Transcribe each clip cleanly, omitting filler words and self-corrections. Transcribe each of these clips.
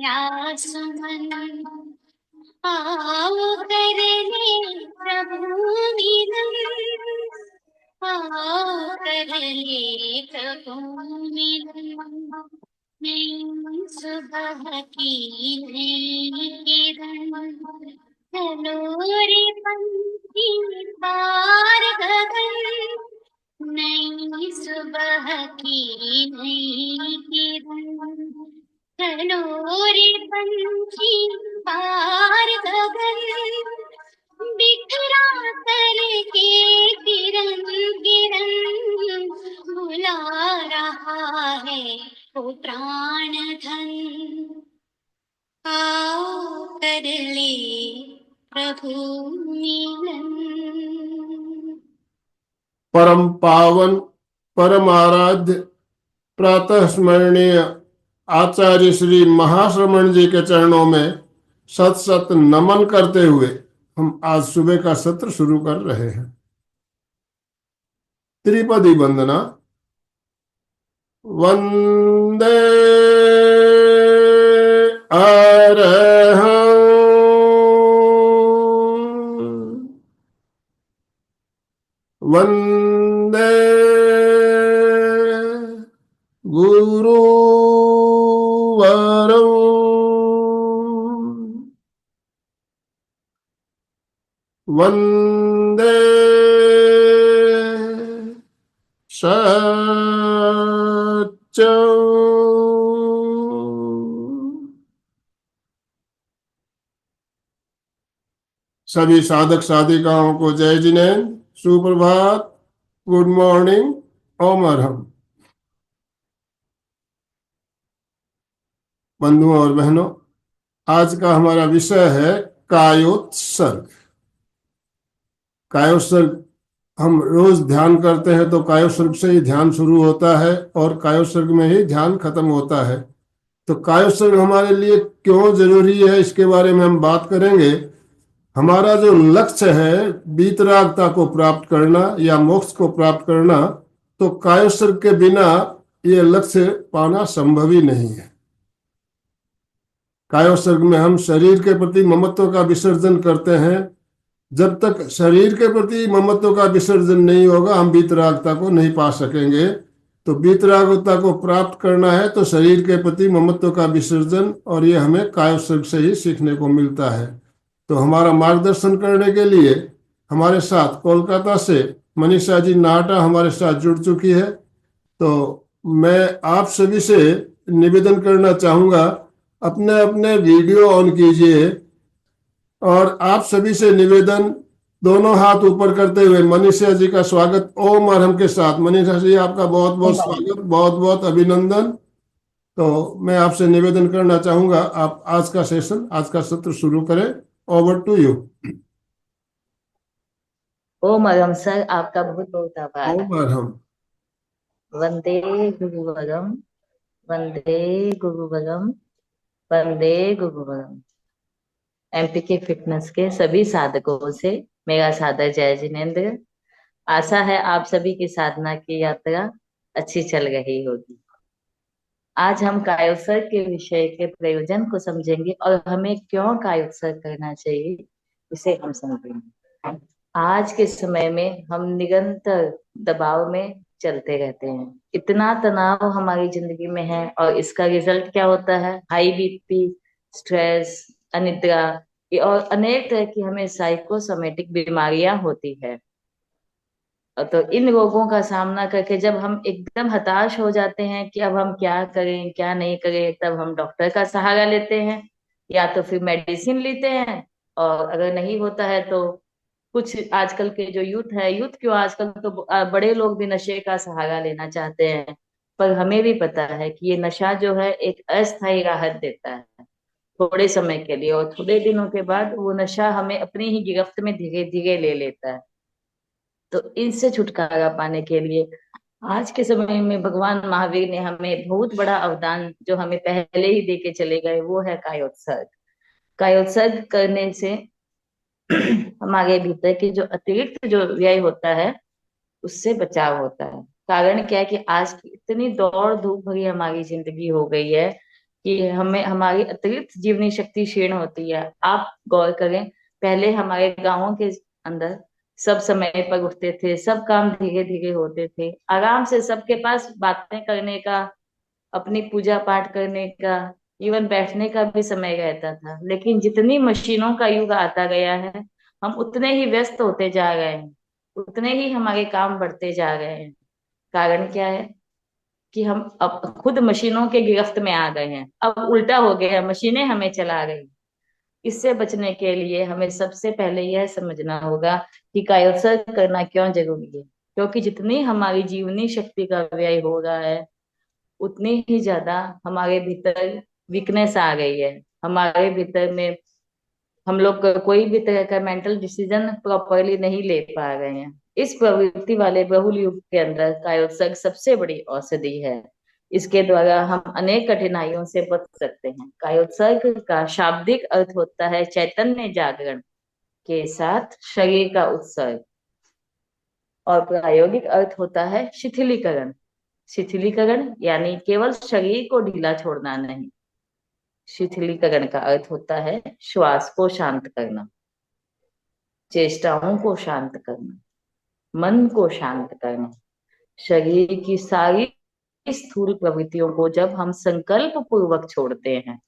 आया सुमन आओ कर ले प्रभु मिलन, आओ कर ले प्रभु मिलन। नई सुबह की नई किरण, चलो रे पंछी पार गगन, नई सुबह की नई किरण, चलो रे पंछी पार गगन, बिखरा कर के किरण किरण, बुला रहा है वो प्राण धन, आओ कर ले प्रभु मिलन। परम पावन परम आराध्य प्रातः स्मरणीय आचार्य श्री महाश्रमण जी के चरणों में सत सत नमन करते हुए हम आज सुबह का सत्र शुरू कर रहे हैं। त्रिपदी वंदना। वंदे अरहं वंदे गुरुवरं वंदे सत्यं। सभी साधक साधिकाओं को जय जिनेन्द्र, सुप्रभात, गुड मॉर्निंग, ओम अरहम। बंधुओं और बहनों, आज का हमारा विषय है कायोत्सर्ग। कायोत्सर्ग हम रोज ध्यान करते हैं तो कायोत्सर्ग से ही ध्यान शुरू होता है और कायोत्सर्ग में ही ध्यान खत्म होता है। तो कायोत्सर्ग हमारे लिए क्यों जरूरी है, इसके बारे में हम बात करेंगे। हमारा जो लक्ष्य है वीतरागता को प्राप्त करना या मोक्ष को प्राप्त करना, तो कायोत्सर्ग के बिना ये लक्ष्य पाना संभव ही नहीं है। कायोत्सर्ग में हम शरीर के प्रति ममत्व का विसर्जन करते हैं। जब तक शरीर के प्रति ममत्व का विसर्जन नहीं होगा हम वीतरागता को नहीं पा सकेंगे। तो वीतरागता को प्राप्त करना है तो शरीर के प्रति ममत्व का विसर्जन, और ये हमें कायोत्सर्ग से ही सीखने को मिलता है। तो हमारा मार्गदर्शन करने के लिए हमारे साथ कोलकाता से मनीषा जी नाहटा हमारे साथ जुड़ चुकी है। तो मैं आप सभी से निवेदन करना चाहूँगा, अपने अपने वीडियो ऑन कीजिए और आप सभी से निवेदन, दोनों हाथ ऊपर करते हुए मनीषा जी का स्वागत ओम अरहम के साथ। मनीषा जी आपका बहुत बहुत स्वागत, बहुत बहुत अभिनंदन। तो मैं आपसे निवेदन करना चाहूँगा आप आज का सेशन, आज का सत्र शुरू करें। Over to you. Om Arham sir, आपका बहुत बहुत आभार। ओम अरहम। वंदे गुरुवरम, वंदे गुरुवरम, वंदे गुरुवरम। एमपी के फिटनेस के सभी साधकों से मेरा सादर जय जिनेन्द्र। आशा है आप सभी की साधना की यात्रा अच्छी चल रही होगी। आज हम कायोत्सर्ग के विषय के प्रयोजन को समझेंगे और हमें क्यों कायोत्सर्ग करना चाहिए इसे हम समझेंगे। आज के समय में हम निरंतर दबाव में चलते रहते हैं, इतना तनाव हमारी जिंदगी में है और इसका रिजल्ट क्या होता है? हाई बीपी, स्ट्रेस, अनिद्रा और अनेक तरह की हमें साइकोसोमेटिक बीमारियां होती है। तो इन रोगों का सामना करके जब हम एकदम हताश हो जाते हैं कि अब हम क्या करें क्या नहीं करें, तब हम डॉक्टर का सहारा लेते हैं या तो फिर मेडिसिन लेते हैं। और अगर नहीं होता है तो कुछ आजकल के जो यूथ है, यूथ क्यों आजकल तो बड़े लोग भी नशे का सहारा लेना चाहते हैं। पर हमें भी पता है कि ये नशा जो है एक अस्थायी राहत देता है थोड़े समय के लिए, और थोड़े दिनों के बाद वो नशा हमें अपनी ही गिरफ्त में धीरे धीरे ले लेता है। तो इनसे छुटकारा पाने के लिए आज के समय में भगवान महावीर ने हमें बहुत बड़ा अवदान जो हमें पहले ही दे के चले गए, वो है कायोत्सर्ग। कायोत्सर्ग करने से हमारे भीतर के जो अतिरिक्त जो व्यय होता है उससे बचाव होता है। कारण क्या है कि आज की इतनी दौड़ धूप भरी हमारी जिंदगी हो गई है कि हमें हमारी अतिरिक्त जीवनी शक्ति क्षीण होती है। आप गौर करें, पहले हमारे गांवों के अंदर सब समय पर उठते थे, सब काम धीरे धीरे होते थे, आराम से सबके पास बातें करने का, अपनी पूजा पाठ करने का, इवन बैठने का भी समय रहता था। लेकिन जितनी मशीनों का युग आता गया है, हम उतने ही व्यस्त होते जा रहे हैं, उतने ही हमारे काम बढ़ते जा रहे हैं। कारण क्या है कि हम अब खुद मशीनों के गिरफ्त में आ गए हैं। अब उल्टा हो गया है, मशीनें हमें चला रही। इससे बचने के लिए हमें सबसे पहले यह समझना होगा कि कायोत्सर्ग करना क्यों जरूरी है। क्योंकि जितनी हमारी जीवनी शक्ति का व्यय हो रहा है, उतनी ही ज्यादा हमारे भीतर वीकनेस आ गई है। हमारे भीतर में हम लोग कोई भी तरह का मेंटल डिसीजन प्रॉपरली नहीं ले पा रहे हैं। इस प्रवृत्ति वाले बहुल युग के अंदर कायोत्सर्ग सबसे बड़ी औषधि है। इसके द्वारा हम अनेक कठिनाइयों से बच सकते हैं। कायोत्सर्ग का शाब्दिक अर्थ होता है चैतन्य जागरण के साथ शरीर का उत्सर्ग, और प्रायोगिक अर्थ होता है शिथिलीकरण। शिथिलीकरण यानी केवल शरीर को ढीला छोड़ना नहीं। शिथिलीकरण का अर्थ होता है श्वास को शांत करना, चेष्टाओं को शांत करना, मन को शांत करना। शरीर की सारी स्थूल प्रवृत्तियों को जब हम संकल्प पूर्वक छोड़ते हैं,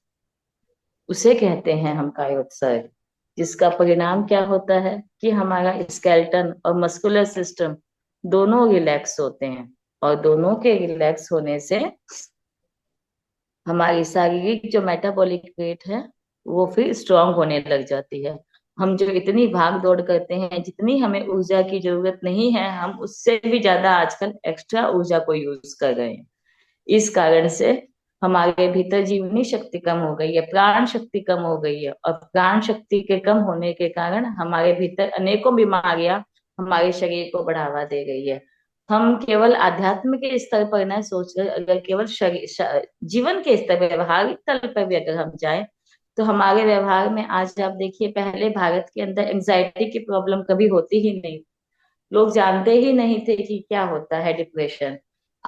उसे कहते हैं हम कायोत्सर्ग। जिसका परिणाम क्या होता है कि हमारा स्केलेटन और मस्कुलर सिस्टम दोनों रिलैक्स होते हैं, और दोनों के रिलैक्स होने से हमारी शारीरिक जो मेटाबॉलिक रेट है वो फिर स्ट्रांग होने लग जाती है। हम जो इतनी भाग दौड़ करते हैं, जितनी हमें ऊर्जा की जरूरत नहीं है, हम उससे भी ज्यादा आजकल एक्स्ट्रा ऊर्जा को यूज कर रहे हैं। इस कारण से हमारे भीतर जीवनी शक्ति कम हो गई है, प्राण शक्ति कम हो गई है, और प्राण शक्ति के कम होने के कारण हमारे भीतर अनेकों बीमारियां हमारे शरीर को बढ़ावा दे गई है। हम केवल आध्यात्म के स्तर पर न सोच कर, अगर केवल जीवन के स्तर पर, व्यवहारिक तल पर भी अगर हम जाएं, तो हमारे व्यवहार में आज आप देखिए, पहले भारत के अंदर एंजाइटी की प्रॉब्लम कभी होती ही नहीं। लोग जानते ही नहीं थे कि क्या होता है डिप्रेशन।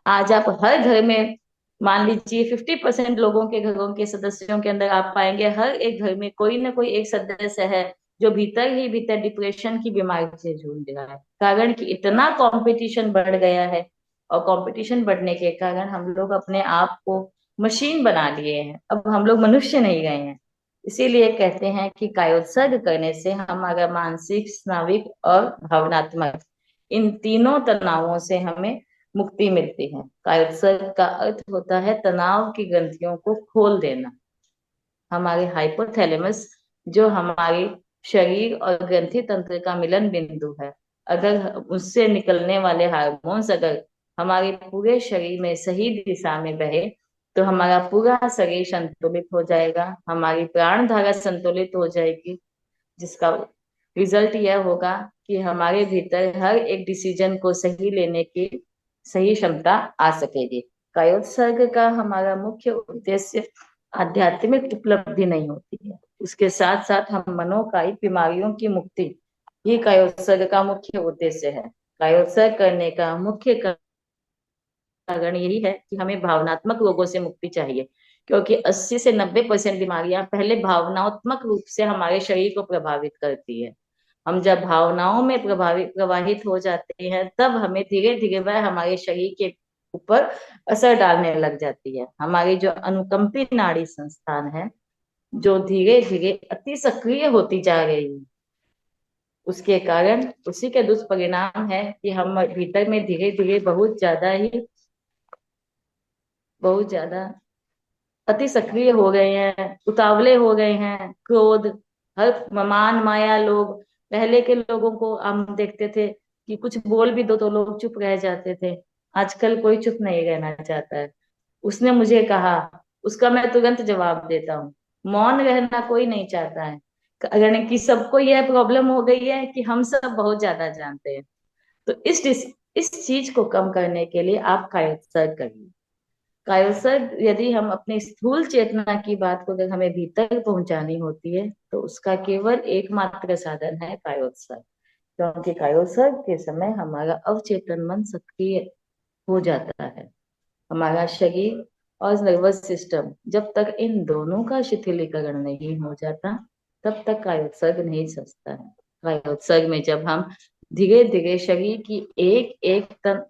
आज आप हर घर में, मान लीजिए 50% लोगों के घरों के सदस्यों के अंदर आप पाएंगे, हर एक घर में कोई ना कोई एक सदस्य है जो भीतर ही भीतर डिप्रेशन की बीमारी से जूझ रहा है। कारण कि इतना कंपटीशन बढ़ गया है, और कंपटीशन बढ़ने के कारण हम लोग अपने आप को मशीन बना लिए हैं। अब हम लोग मनुष्य नहीं गए हैं। इसीलिए कहते हैं कि कायोत्सर्ग करने से हमारा मानसिक, स्नाविक और भावनात्मक, इन तीनों तनावों से हमें मुक्ति मिलती है। कायोत्सर्ग का अर्थ होता है तनाव की ग्रंथियों को खोल देना। हमारे हाइपोथैलेमस, जो हमारे शरीर और ग्रंथि तंत्र का मिलन बिंदु है, अगर उससे निकलने वाले हार्मोन्स अगर हमारे पूरे शरीर में सही दिशा में बहे, तो हमारा पूरा शरीर संतुलित हो जाएगा, हमारी प्राण धारा संतुलित हो जाएगी। जिसका रिजल्ट यह होगा कि हमारे भीतर हर एक डिसीजन को सही लेने की सही क्षमता आ सकेगी। कायोत्सर्ग का हमारा मुख्य उद्देश्य आध्यात्मिक उपलब्धि नहीं होती है, उसके साथ साथ हम मनोकायिक बीमारियों की मुक्ति, ये कायोत्सर्ग का मुख्य उद्देश्य है। कायोत्सर्ग करने का मुख्य कारण यही है कि हमें भावनात्मक रोगों से मुक्ति चाहिए, क्योंकि 80 से 90% बीमारियां पहले भावनात्मक रूप से हमारे शरीर को प्रभावित करती है। हम जब भावनाओं में प्रवाहित हो जाते हैं, तब हमें धीरे धीरे वह हमारे शरीर के ऊपर असर डालने लग जाती है। हमारी जो अनुकंपी नाड़ी संस्थान है, जो धीरे धीरे अति सक्रिय होती जा रही है, उसके कारण उसी के दुष्परिणाम है कि हम भीतर में धीरे धीरे बहुत ज्यादा अति सक्रिय हो गए हैं, उतावले हो गए हैं, क्रोध, हर मान माया लोग। पहले के लोगों को हम देखते थे कि कुछ बोल भी दो तो लोग चुप रह जाते थे। आजकल कोई चुप नहीं रहना चाहता है। उसने मुझे कहा, उसका मैं तुरंत जवाब देता हूँ। मौन रहना कोई नहीं चाहता है, कारण कि सबको यह प्रॉब्लम हो गई है कि हम सब बहुत ज्यादा जानते हैं। तो इस चीज को कम करने के लिए आप कायोत्सर्ग करिए। कायोत्सर्ग, यदि हम अपनी स्थूल चेतना की बात को अगर हमें भीतर पहुंचानी होती है, तो उसका केवल एकमात्र साधन है कायोत्सर्ग। क्योंकि कायोत्सर्ग के समय हमारा अवचेतन मन सक्रिय हो जाता है। हमारा शरीर और नर्वस सिस्टम, जब तक इन दोनों का शिथिलीकरण नहीं हो जाता तब तक कायोत्सर्ग नहीं सजता है। कायोत्सर्ग में जब हम धीरे धीरे शरीर की एक एक तन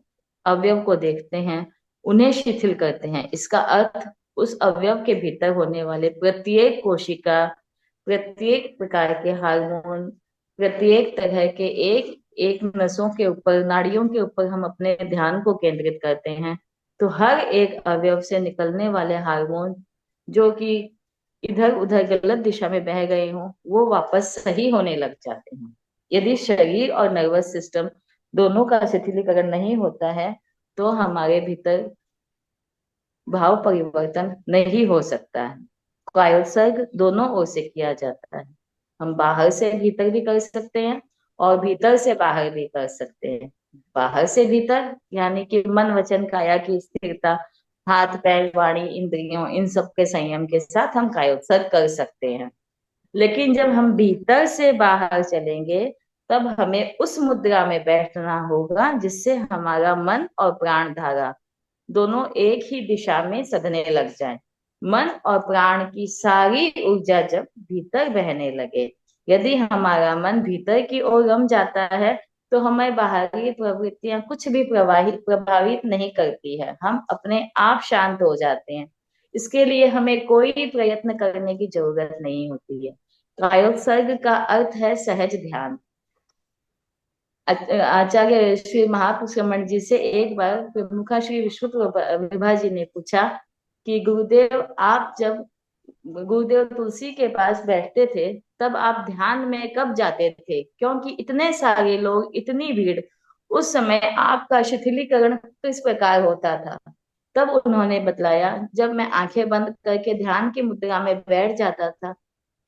अवयव को देखते हैं, उन्हें शिथिल करते हैं, इसका अर्थ उस अवयव के भीतर होने वाले प्रत्येक कोशिका, प्रत्येक प्रकार के हार्मोन, प्रत्येक तरह के एक एक नसों के ऊपर, नाड़ियों के ऊपर हम अपने ध्यान को केंद्रित करते हैं, तो हर एक अवयव से निकलने वाले हार्मोन जो कि इधर उधर गलत दिशा में बह गए हों, वो वापस सही होने लग जाते हैं। यदि शरीर और नर्वस सिस्टम दोनों का शिथिलीकरण नहीं होता है तो हमारे भीतर भाव परिवर्तन नहीं हो सकता है। कायोत्सर्ग दोनों ओर से किया जाता है। हम बाहर से भीतर भी कर सकते हैं और भीतर से बाहर भी कर सकते हैं। बाहर से भीतर यानी कि मन वचन काया की स्थिरता, हाथ पैर वाणी इंद्रियों इन सब के संयम के साथ हम कायोत्सर्ग कर सकते हैं। लेकिन जब हम भीतर से बाहर चलेंगे तब हमें उस मुद्रा में बैठना होगा जिससे हमारा मन और प्राण धारा दोनों एक ही दिशा में सधने लग जाएं। मन और प्राण की सारी ऊर्जा जब भीतर बहने लगे, यदि हमारा मन भीतर की ओर रम जाता है तो हमें बाहरी प्रवृत्तियां कुछ भी प्रभावित नहीं करती है, हम अपने आप शांत हो जाते हैं। इसके लिए हमें कोई प्रयत्न करने की जरूरत नहीं होती है। कायोत्सर्ग का अर्थ है सहज ध्यान। आचार्य श्री महापुरुष रमन जी से एक बार प्रमुखा श्री विभा जी ने पूछा कि गुरुदेव, आप जब गुरुदेव तुलसी के पास बैठते थे तब आप ध्यान में कब जाते थे, क्योंकि इतने सारे लोग, इतनी भीड़, उस समय आपका शिथिलीकरण किस प्रकार होता था। तब उन्होंने बतलाया, जब मैं आंखें बंद करके ध्यान की मुद्रा में बैठ जाता था,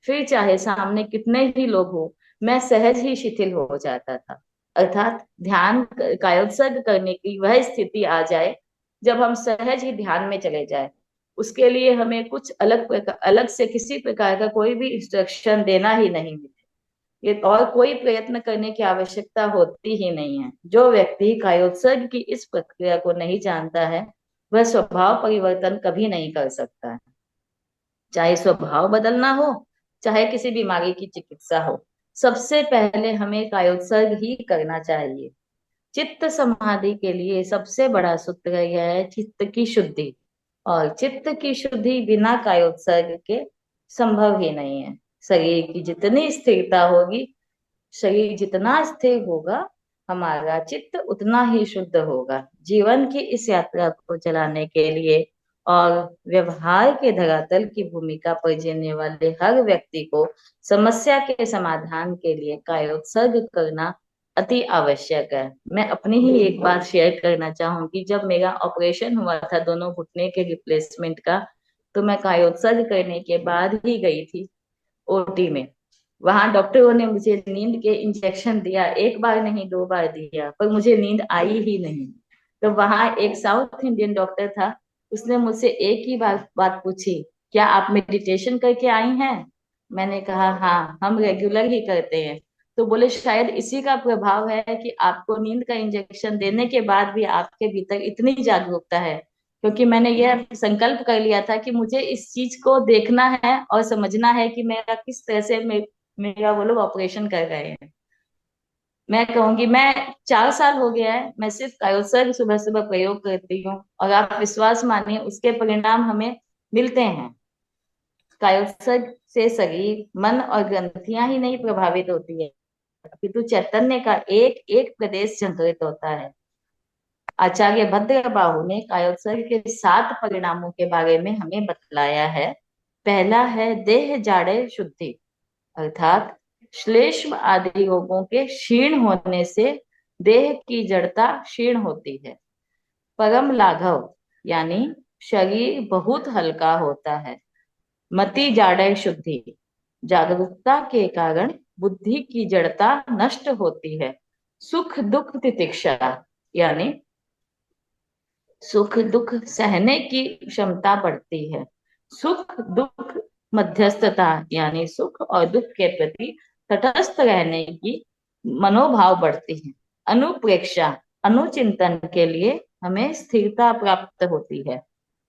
फिर चाहे सामने कितने ही लोग हो, मैं सहज ही शिथिल हो जाता था। अर्थात ध्यान कायोत्सर्ग करने की वह स्थिति आ जाए जब हम सहज ही ध्यान में चले जाए। उसके लिए हमें कुछ अलग से किसी प्रकार का कोई भी इंस्ट्रक्शन देना ही नहीं मिले, ये और कोई प्रयत्न करने की आवश्यकता होती ही नहीं है। जो व्यक्ति कायोत्सर्ग की इस प्रक्रिया को नहीं जानता है वह स्वभाव परिवर्तन कभी नहीं कर सकता है। चाहे स्वभाव बदलना हो, चाहे किसी बीमारी की चिकित्सा हो, सबसे पहले हमें कायोत्सर्ग ही करना चाहिए। चित्त समाधि के लिए सबसे बड़ा सूत्र यह है चित्त की शुद्धि, और चित्त की शुद्धि बिना कायोत्सर्ग के संभव ही नहीं है। शरीर की जितनी स्थिरता होगी, शरीर जितना स्थिर होगा, हमारा चित्त उतना ही शुद्ध होगा। जीवन की इस यात्रा को चलाने के लिए और व्यवहार के धरातल की भूमिका पर जीने वाले हर व्यक्ति को समस्या के समाधान के लिए कायोत्सर्ग करना अति आवश्यक है। मैं अपनी ही एक बात शेयर करना चाहूंगी। जब मेरा ऑपरेशन हुआ था दोनों घुटने के रिप्लेसमेंट का, तो मैं कायोत्सर्ग करने के बाद ही गई थी ओटी में। वहां डॉक्टरों ने मुझे नींद के इंजेक्शन दिया, एक बार नहीं 2 बार दिया, पर मुझे नींद आई ही नहीं। तो वहां एक साउथ इंडियन डॉक्टर था, उसने मुझसे एक ही बात पूछी, क्या आप मेडिटेशन करके आई हैं? मैंने कहा हाँ, हम रेगुलर ही करते हैं। तो बोले शायद इसी का प्रभाव है कि आपको नींद का इंजेक्शन देने के बाद भी आपके भीतर इतनी जागरूकता है, क्योंकि मैंने यह संकल्प कर लिया था कि मुझे इस चीज को देखना है और समझना है कि मेरा किस तरह से मेरा वो लोग ऑपरेशन कर रहे हैं। मैं कहूंगी, मैं 4 साल हो गया है मैं सिर्फ कायोत्सर्ग सुबह सुबह प्रयोग करती हूँ, और आप विश्वास मानिए उसके परिणाम हमें मिलते हैं। कायोत्सर्ग से शरीर, मन और ग्रंथियां ही नहीं प्रभावित होती है, अपितु चैतन्य का एक एक प्रदेश संतुलित होता है। आचार्य भद्रबाहु ने कायोत्सर्ग के 7 परिणामों के बारे में हमें बतलाया है। पहला है देह जाड़े शुद्धि, अर्थात श्लेष्म आदि रोगों के क्षीण होने से देह की जड़ता क्षीण होती है। परम लाघव यानी शरीर बहुत हल्का होता है। मति जाड़े शुद्धि, जागरूकता के कारण बुद्धि की जड़ता नष्ट होती है। सुख दुख तितिक्षा यानी सुख दुख सहने की क्षमता बढ़ती है। सुख दुख मध्यस्थता यानी सुख और दुख के प्रति तटस्थ रहने की मनोभाव बढ़ती है। अनुप्रेक्षा, अनुचिंतन के लिए हमें स्थिरता प्राप्त होती है।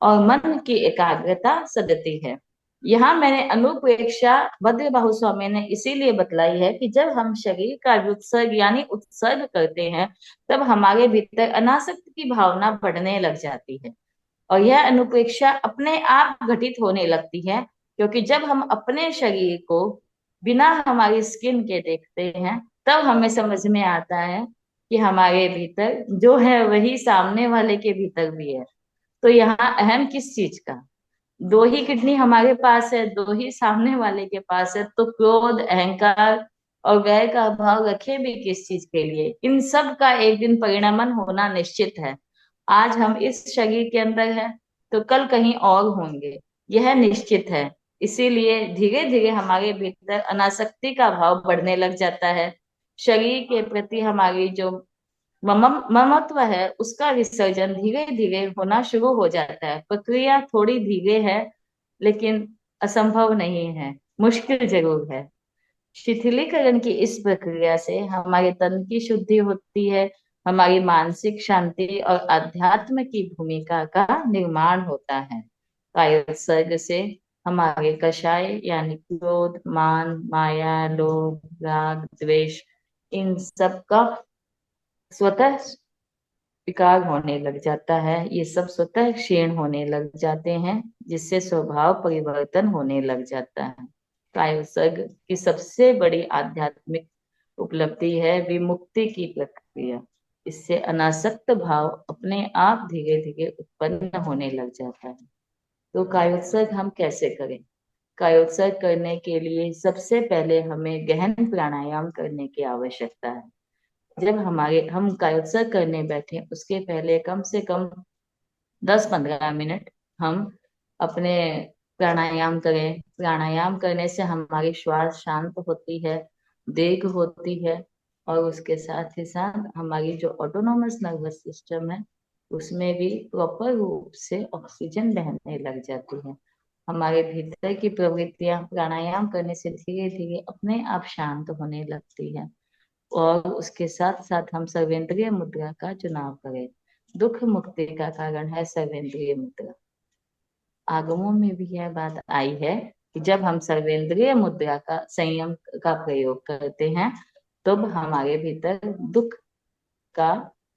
और मन की एकाग्रता सदती है। यहाँ मैंने अनुप्रेक्षा भद्रबाहु स्वामी ने इसीलिए बतलाई है कि जब हम शरीर का व्युत्सर्ग यानी उत्सर्ग करते हैं, तब हमारे भीतर अनासक्त की भावना बढ़ने लग जाती है। और यह अनुप्रेक्षा अपने आप घटित होने लगती है, क्योंकि जब हम अपने शरीर को बिना हमारी स्किन के देखते हैं, तब हमें समझ में आता है कि हमारे भीतर जो है वही सामने वाले के भीतर भी है। तो यहाँ अहम किस चीज का? दो ही किडनी हमारे पास है, दो ही सामने वाले के पास है, तो क्रोध, अहंकार और वैर का भाव रखे भी किस चीज के लिए? इन सब का एक दिन परिणमन होना निश्चित है। आज हम इस शरीर के अंदर हैं, तो कल कहीं और होंगे, यह निश्चित है। इसीलिए धीरे धीरे हमारे भीतर अनासक्ति का भाव बढ़ने लग जाता है। शरीर के प्रति हमारी जो ममत्व है, उसका विसर्जन धीरे धीरे होना शुरू हो जाता है। प्रक्रिया थोड़ी धीरे है, लेकिन असंभव नहीं है, मुश्किल जरूर है। शिथिलीकरण की इस प्रक्रिया से हमारे तन की शुद्धि होती है, हमारी मानसिक शांति और अध्यात्म की भूमिका का निर्माण होता है। कायोत्सर्ग से हमारे कषाय यानी क्रोध, मान, माया, लोभ, राग, द्वेष, इन सब का स्वतः विकार होने लग जाता है। ये सब स्वतः क्षीण होने लग जाते हैं, जिससे स्वभाव परिवर्तन होने लग जाता है। कायोत्सर्ग की सबसे बड़ी आध्यात्मिक उपलब्धि है विमुक्ति की प्रक्रिया। इससे अनासक्त भाव अपने आप धीरे धीरे उत्पन्न होने लग जाता है। तो कायोत्सर्ग हम कैसे करें? कायोत्सर्ग करने के लिए सबसे पहले हमें गहन प्राणायाम करने की आवश्यकता है। जब हम कायोत्सर्ग करने बैठे, उसके पहले कम से कम 10-15 मिनट हम अपने प्राणायाम करें। प्राणायाम करने से हमारी श्वास शांत होती है, दीर्घ होती है, और उसके साथ ही साथ हमारी जो ऑटोनोमस नर्वस सिस्टम है, उसमें भी प्रॉपर रूप से ऑक्सीजन बहने लग जाती है। हमारे भीतर की प्रवृत्तियां प्राणायाम करने से धीरे धीरे अपने आप शांत होने लगती है। और उसके साथ साथ हम सर्वेंद्रिय मुद्रा का चुनाव करें। दुख मुक्ति का कारण है सर्वेंद्रिय मुद्रा। आगमों में भी यह बात आई है कि जब हम सर्वेंद्रिय मुद्रा का संयम का प्रयोग करते हैं, तब हमारे भीतर दुख का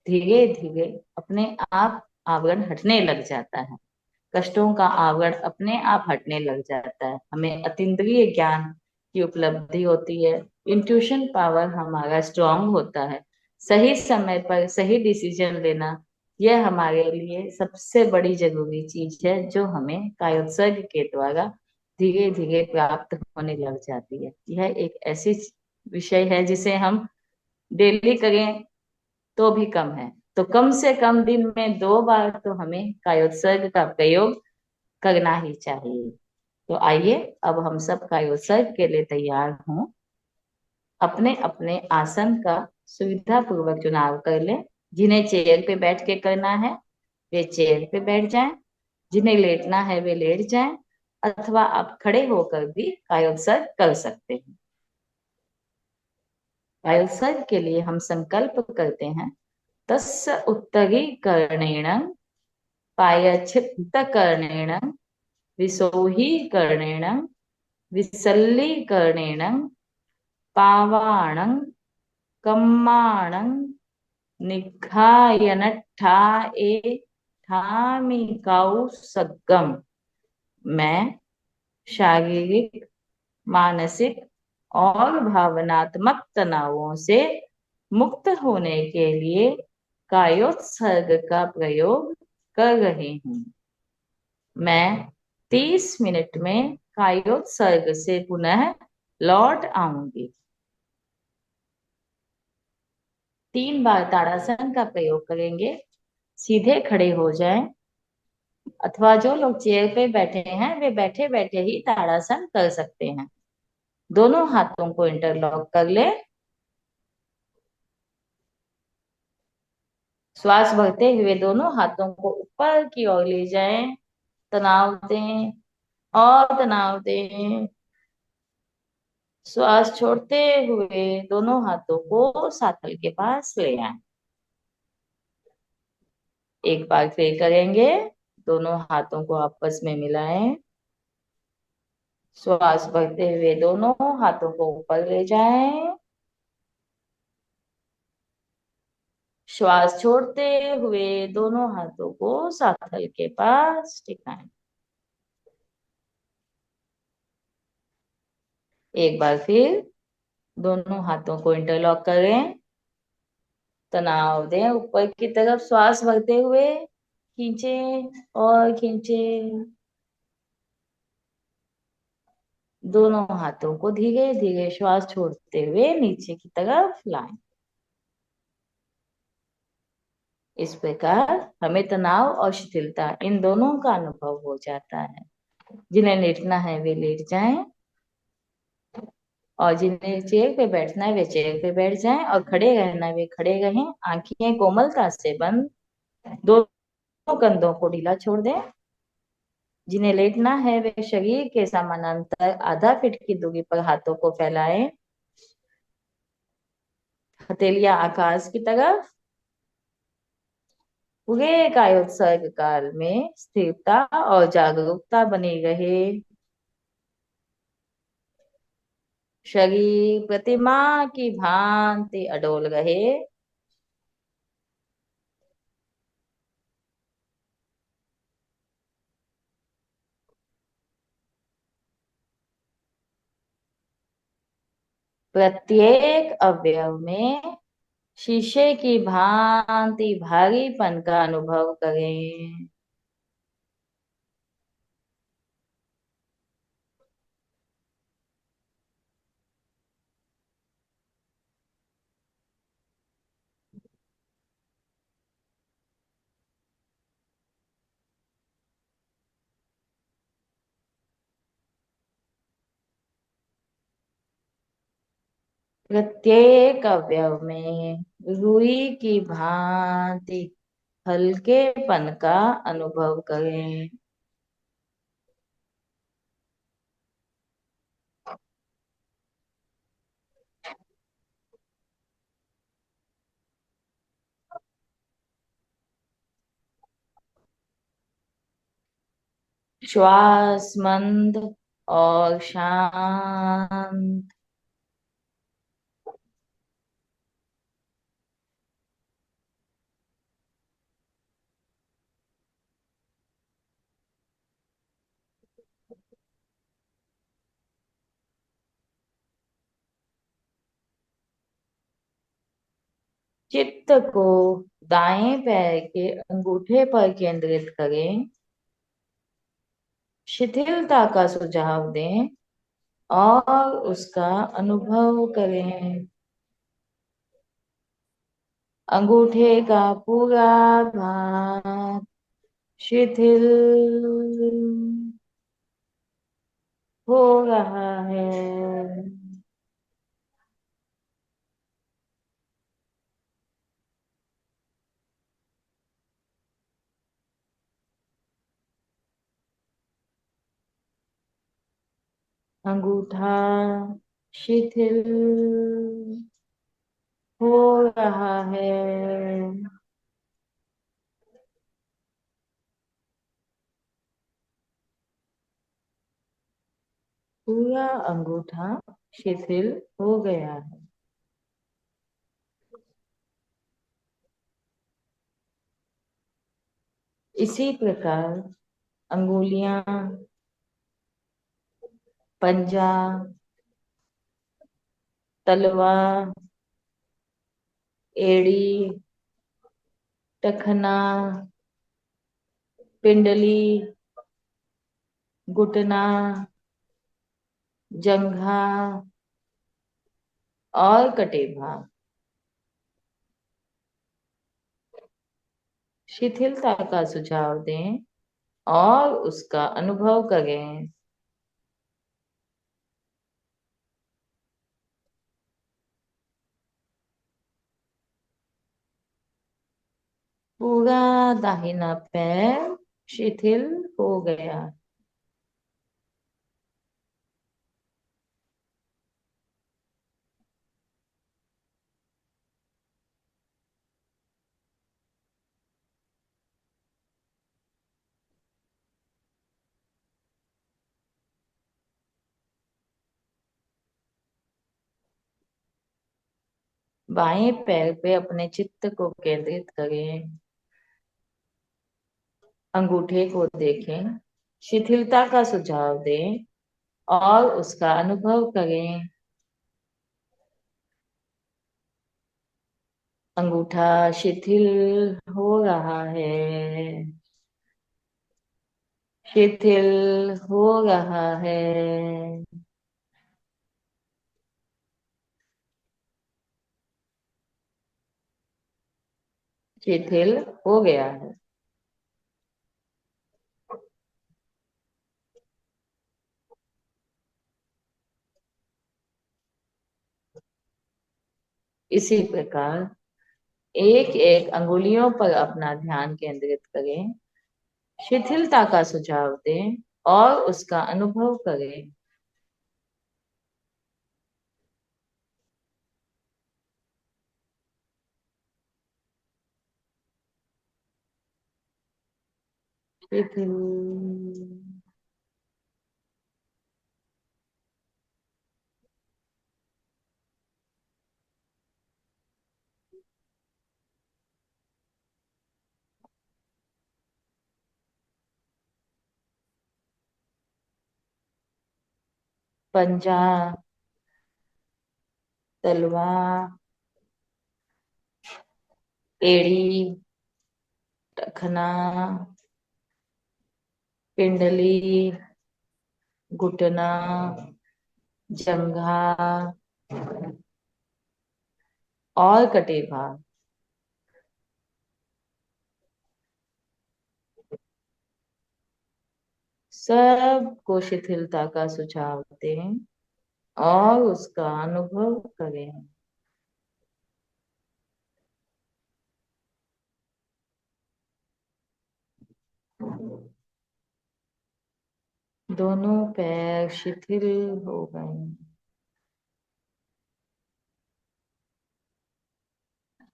धीरे धीरे अपने आप आवरण हटने लग जाता है। कष्टों का आवरण अपने आप हटने लग जाता है। हमें अतीन्द्रिय ज्ञान की उपलब्धि होती है। इंट्यूशन पावर हमारा स्ट्रांग होता है। सही समय पर सही डिसीजन लेना, यह हमारे लिए सबसे बड़ी जरूरी चीज है, जो हमें कायोत्सर्ग के द्वारा धीरे धीरे प्राप्त होने लग जाती है। यह एक ऐसी विषय है जिसे हम डेली करें तो भी कम है, तो कम से कम दिन में 2 बार तो हमें कायोत्सर्ग का प्रयोग करना ही चाहिए। तो आइए अब हम सब कायोत्सर्ग के लिए तैयार हों। अपने अपने आसन का सुविधा पूर्वक चुनाव कर लें। जिन्हें चेयर पे बैठ के करना है, वे चेयर पे बैठ जाएं। जिन्हें लेटना है, वे लेट जाएं, अथवा आप खड़े होकर भी कायोत्सर्ग कर सकते हैं। कायोत्सर्ग के लिए हम संकल्प करते हैं, तस्य उत्तरी कर्णेण पायच्छित्त कर्णेण विसोही कर्णेण विसल्लीकर्णेण पावाणं कम्माणं निघायनठाए ठामिकाउ सग्गम। मैं शारीरिक, मानसिक और भावनात्मक तनावों से मुक्त होने के लिए कायोत्सर्ग का प्रयोग कर रही हूँ। मैं 30 मिनट में कायोत्सर्ग से पुनः लौट आऊंगी। 3 बार ताड़ासन का प्रयोग करेंगे। सीधे खड़े हो जाएं, अथवा जो लोग चेयर पे बैठे हैं, वे बैठे बैठे ही ताड़ासन कर सकते हैं। दोनों हाथों को इंटरलॉक कर ले। श्वास भरते हुए दोनों हाथों को ऊपर की ओर ले जाएं। तनाव दें और तनाव दें। श्वास छोड़ते हुए दोनों हाथों को साथल के पास ले आए। एक बार फिर करेंगे। दोनों हाथों को आपस में मिलाएं। श्वास भरते हुए दोनों हाथों को ऊपर ले जाएं। श्वास छोड़ते हुए दोनों हाथों को साथल के पास टिकाएं। एक बार फिर दोनों हाथों को इंटरलॉक करें। तनाव दें ऊपर की तरफ, श्वास भरते हुए खींचे और खींचे। दोनों हाथों को धीरे धीरे श्वास छोड़ते हुए नीचे की तरफ लाएं। इस प्रकार हमें तनाव और शिथिलता इन दोनों का अनुभव हो जाता है। जिन्हें लेटना है वे लेट जाएं, और जिन्हें चेयर पे बैठना है वे चेयर पे बैठ जाएं, और खड़े रहना है वे खड़े रहें। आंखें कोमलता से बंद, दोनों कंधों को ढीला छोड़ दें। जिन्हें लेटना है वे शरीर के समानांतर आधा फीट की दूरी पर हाथों को फैलाएं, हथेलियां आकाश की तरफ। पूरे कायोत्सर्ग काल में स्थिरता और जागरूकता बनी रहे। शरीर प्रतिमा की भांति अडोल रहे। प्रत्येक अवयव में शीशे की भांति भारीपन का अनुभव करें। प्रत्येक अवयव में रुई की भांति हल्केपन का अनुभव करें। श्वास मंद और शांत। चित्त को दाएं पैर के अंगूठे पर केंद्रित करें। शिथिलता का सुझाव दें और उसका अनुभव करें। अंगूठे का पूरा भाग शिथिल हो रहा है। अंगूठा शिथिल हो रहा है। पूरा अंगूठा शिथिल हो गया है। इसी प्रकार अंगुलियां, पंजा, तलवा, एड़ी, टखना, पिंडली, घुटना, जंघा और कटेभा शिथिलता का सुझाव दें और उसका अनुभव करें। पूरा दाहिना पैर शिथिल हो गया। बाएं पैर पे अपने चित्त को केंद्रित करें, अंगूठे को देखें, शिथिलता का सुझाव दें और उसका अनुभव करें। अंगूठा शिथिल हो रहा है, शिथिल हो रहा है। शिथिल हो गया है। इसी प्रकार एक एक अंगुलियों पर अपना ध्यान केंद्रित करें, शिथिलता का सुझाव दें और उसका अनुभव करें। शिथिल। पंजा, तलवा, एड़ी, टखना, पिंडली, घुटना, जंघा और कटी भाग, सबको शिथिलता का सुझाव दें और उसका अनुभव करें। दोनों पैर शिथिल हो गए,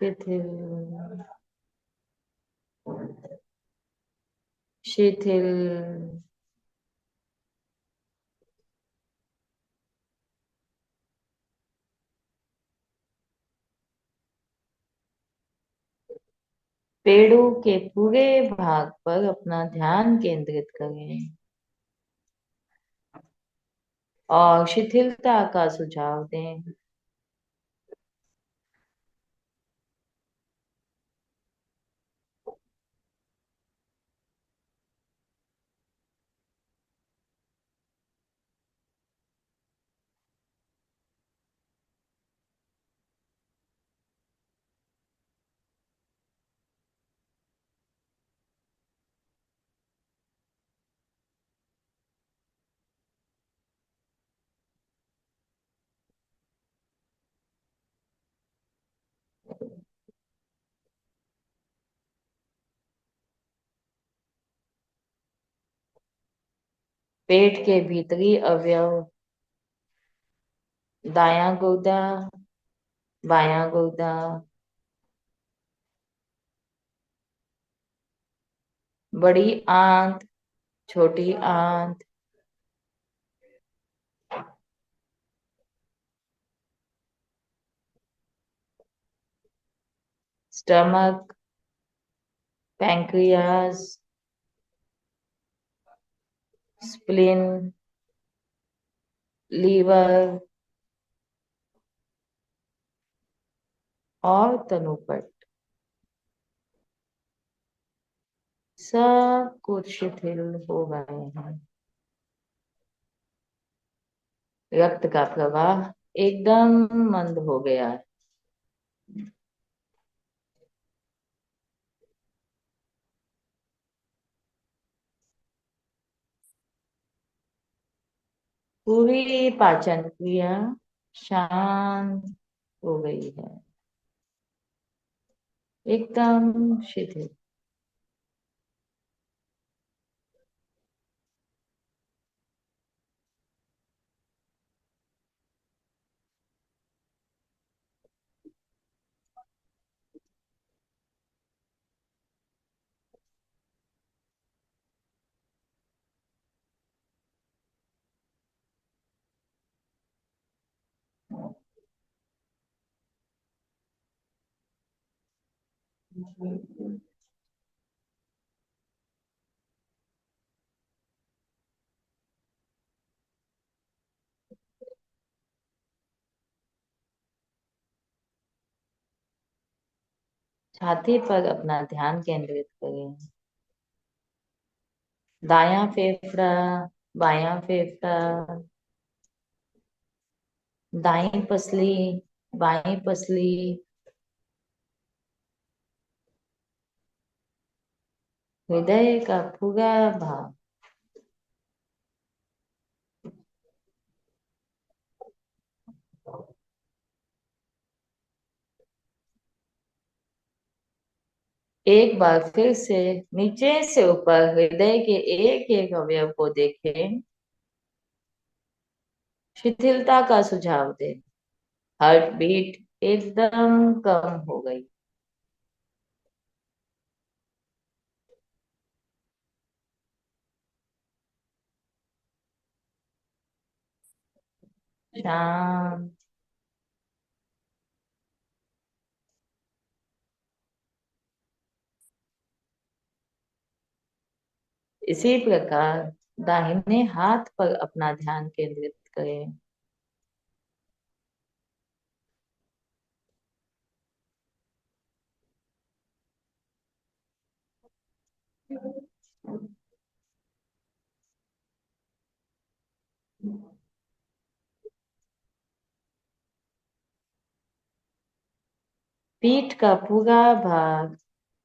शिथिल, शिथिल। पेड़ों के पूरे भाग पर अपना ध्यान केंद्रित करें और शिथिलता का सुझाव दें। पेट के भीतरी अवयव, दायां गुर्दा, बायां गुर्दा, बड़ी आंत, छोटी आंत, स्टमक, पैंक्रियास, स्प्लीन, लीवर और तनुपट, सब कुछ शिथिल हो गए हैं। रक्त का प्रवाह एकदम मंद हो गया है। पूरी पाचन क्रिया शांत हो गई है, एकदम शिथिल। छाती पर अपना ध्यान केंद्रित करें। दायां फेफड़ा, बायां फेफड़ा, दाईं पसली, बाईं पसली, हृदय का पूरा भाग। एक बार फिर से नीचे से ऊपर हृदय के एक एक अवयव को देखें। शिथिलता का सुझाव दें। हार्ट बीट एकदम कम हो गई। शांत। इसी प्रकार दाहिने हाथ पर अपना ध्यान केंद्रित करें। पीठ का पूरा भाग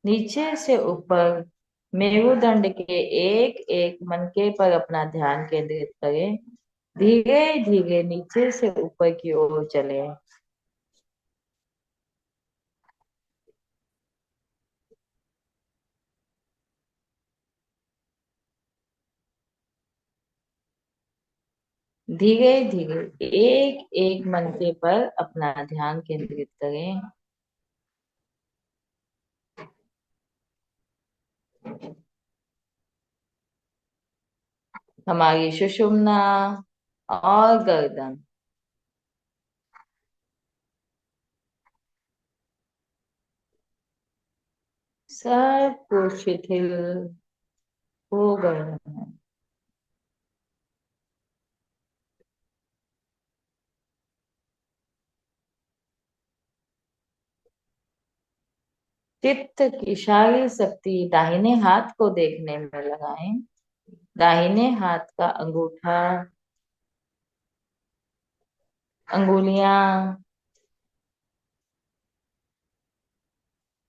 नीचे से ऊपर मेरुदंड के एक एक मनके पर अपना ध्यान केंद्रित करें। धीरे धीरे नीचे से ऊपर की ओर चले। धीरे धीरे एक एक मनके पर अपना ध्यान केंद्रित करें। हमारी सुषुम्ना और गर्दन सब कुछ शिथिल हो गए हैं। चित्त की सारी शक्ति दाहिने हाथ को देखने में लगाएं। दाहिने हाथ का अंगूठा, अंगुलियां,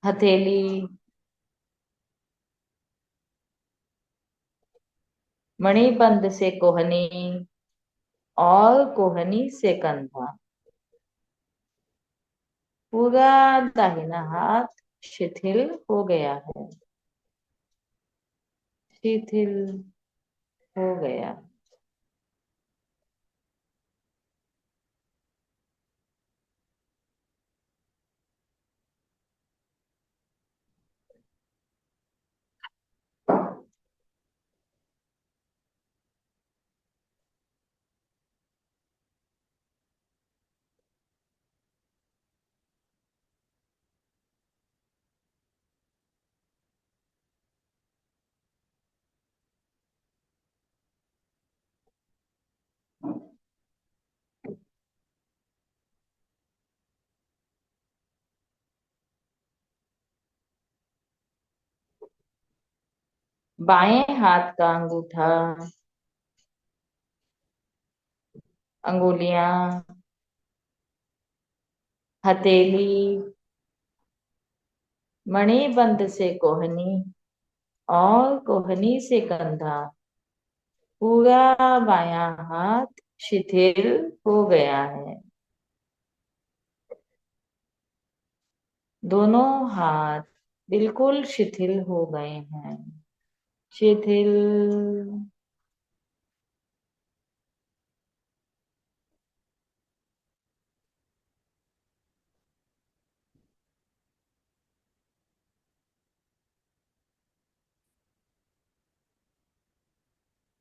हथेली, मणिबंध से कोहनी और कोहनी से कंधा, पूरा दाहिना हाथ शिथिल हो गया है। शिथिल हो गया। बाएं हाथ का अंगूठा, अंगुलियां, हथेली, मणिबंध से कोहनी और कोहनी से कंधा, पूरा बायां हाथ शिथिल हो गया है। दोनों हाथ बिल्कुल शिथिल हो गए हैं। शिथिल।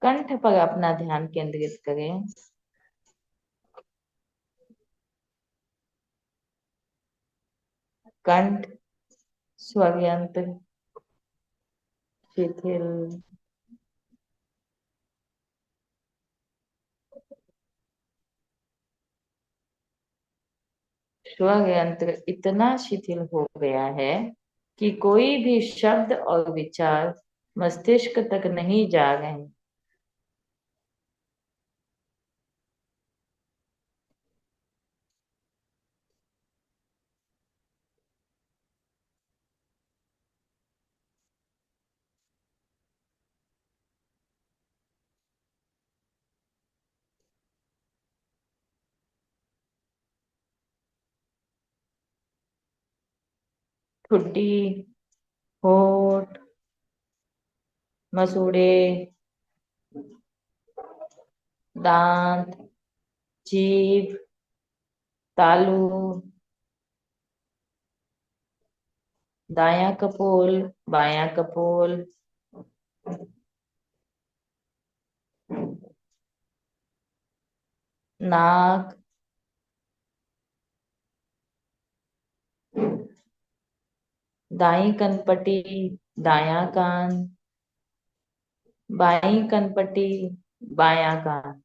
कंठ पर अपना ध्यान केंद्रित करें। कंठ स्वरयंत्र शिथिल, स्वरयंत्र इतना शिथिल हो गया है कि कोई भी शब्द और विचार मस्तिष्क तक नहीं जा रहे। ठुड्डी, होठ, मसूड़े, दांत, जीभ, तालू, दायां कपोल, बायां कपोल, नाक, दाई कनपटी, दायां कान, बाई कनपटी, बायां कान,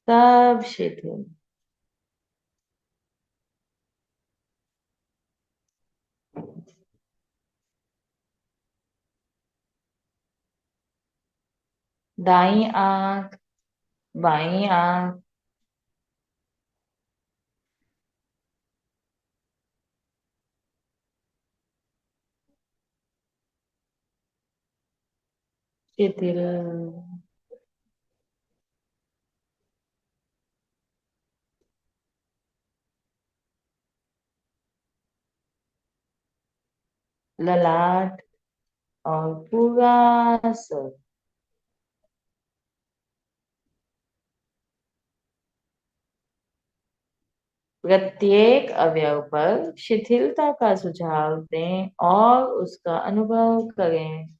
सब शिथिल। दाई आंख, बाई आंख, शिथिल। ललाट और पूरा सर, प्रत्येक अवयव पर शिथिलता का सुझाव दें और उसका अनुभव करें।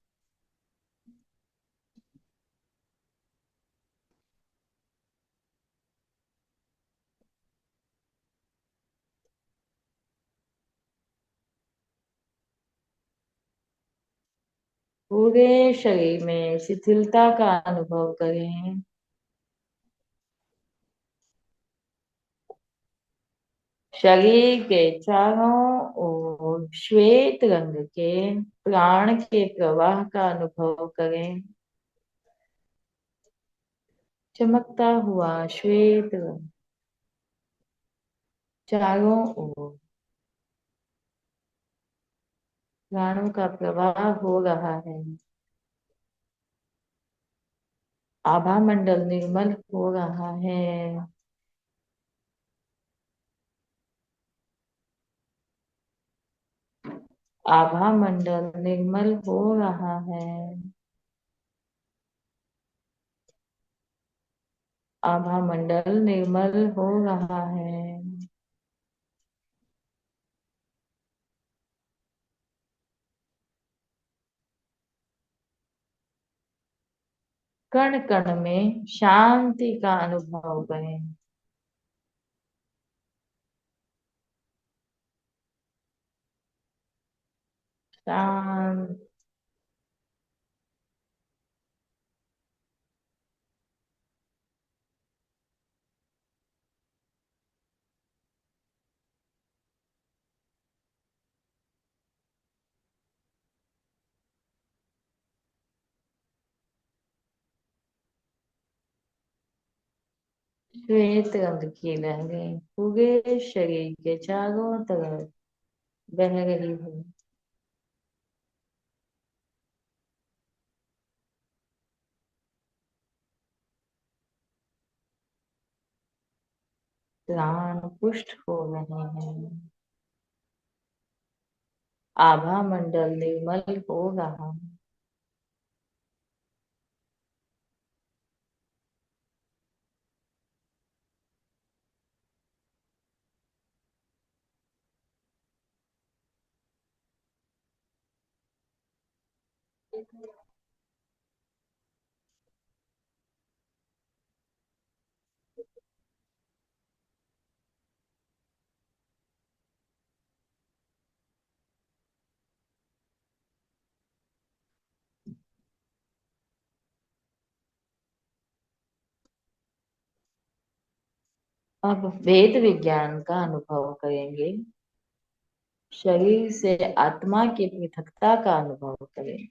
पूरे शरीर में शिथिलता का अनुभव करें। शरीर के चारों ओर श्वेत रंग के प्राण के प्रवाह का अनुभव करें। चमकता हुआ श्वेत रंग चारों ओर प्राणों का प्रवाह हो रहा है। आभा मंडल निर्मल हो रहा है। आभा मंडल निर्मल हो रहा है। आभा मंडल निर्मल हो रहा है। कण कण में शांति का अनुभव करें। शांत, श्वेत रंग की लहरें पूरे शरीर के चारों तरफ बह रही है। प्राण पुष्ट हो रहे हैं। आभा मंडल निर्मल हो रहा है। अब वेद विज्ञान का अनुभव करेंगे। शरीर से आत्मा की पृथकता का अनुभव करें।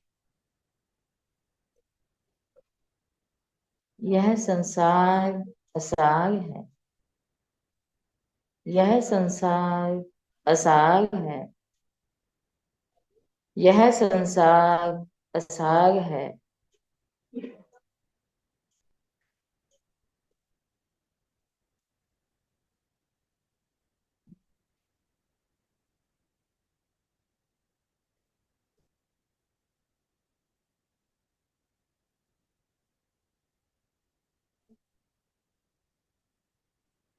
यह संसार असार है। यह संसार असार है। यह संसार असार है।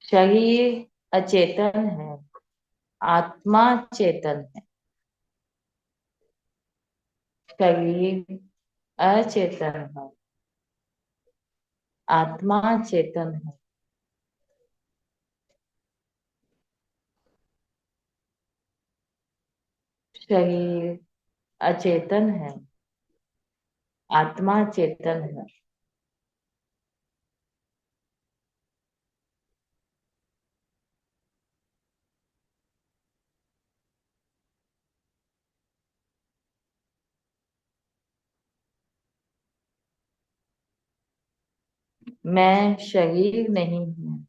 शरीर अचेतन है। आत्मा चेतन है। शरीर अचेतन है। आत्मा चेतन है। शरीर अचेतन है। आत्मा चेतन है। मैं शरीर नहीं हूँ।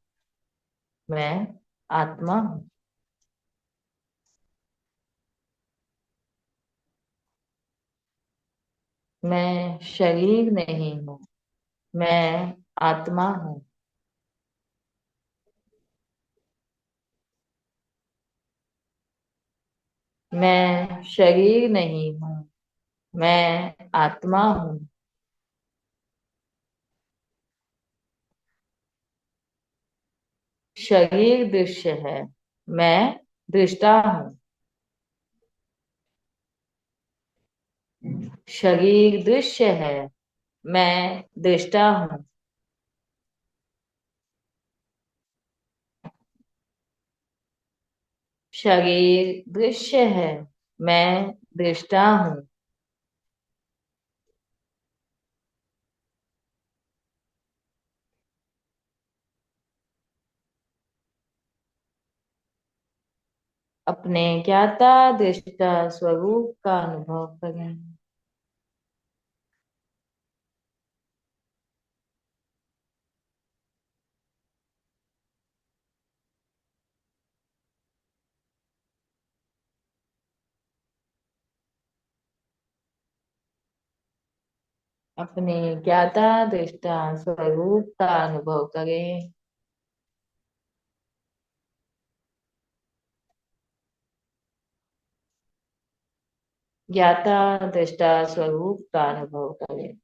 मैं आत्मा हूँ। मैं शरीर नहीं हूँ। मैं आत्मा हूँ। मैं शरीर नहीं हूँ। मैं आत्मा हूँ। शरीर दृश्य है। मैं दृष्टा हूँ। शरीर दृश्य है। मैं दृष्टा हूँ। शरीर दृश्य है। मैं दृष्टा हूँ। अपने ज्ञाता दृष्टा स्वरूप का अनुभव करें। अपने ज्ञाता दृष्टा स्वरूप का अनुभव करें। ज्ञाता दृष्टा स्वरूप का अनुभव करें।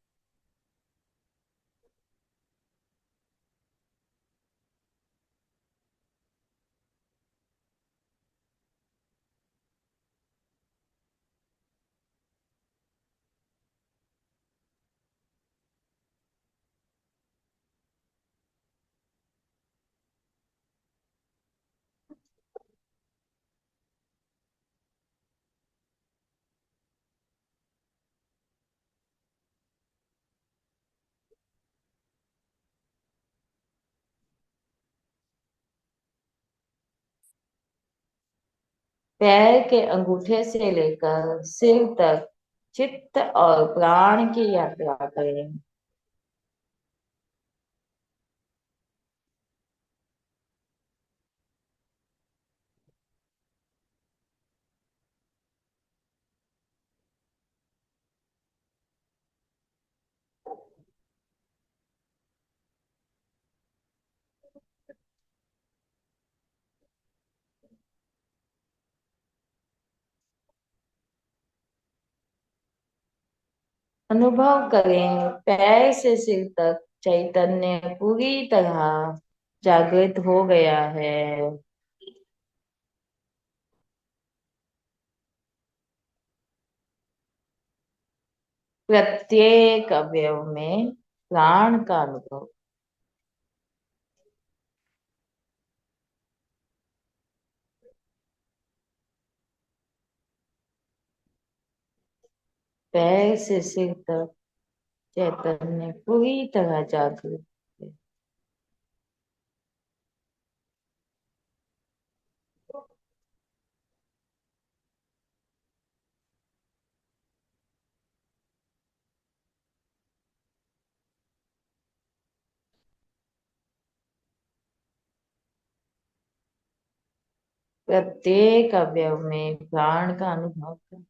पैर के अंगूठे से लेकर सिर तक चित्त और प्राण की यात्रा करें। अनुभव करें पैर से सिर तक चैतन्य पूरी तरह जागृत हो गया है। प्रत्येक अवयव में प्राण का अनुभव। पैर से सिर तक चैतन्य पूरी तरह जागृत है। प्रत्येक अवयव में प्राण का अनुभव करें।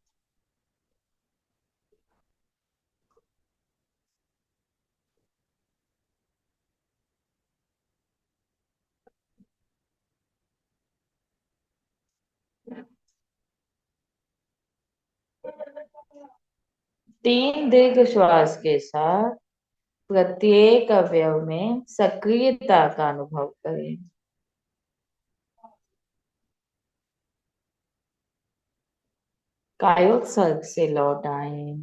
तीन दीर्घ श्वास के साथ प्रत्येक अवयव में सक्रियता का अनुभव करें। कायोत्सर्ग से लौट आए।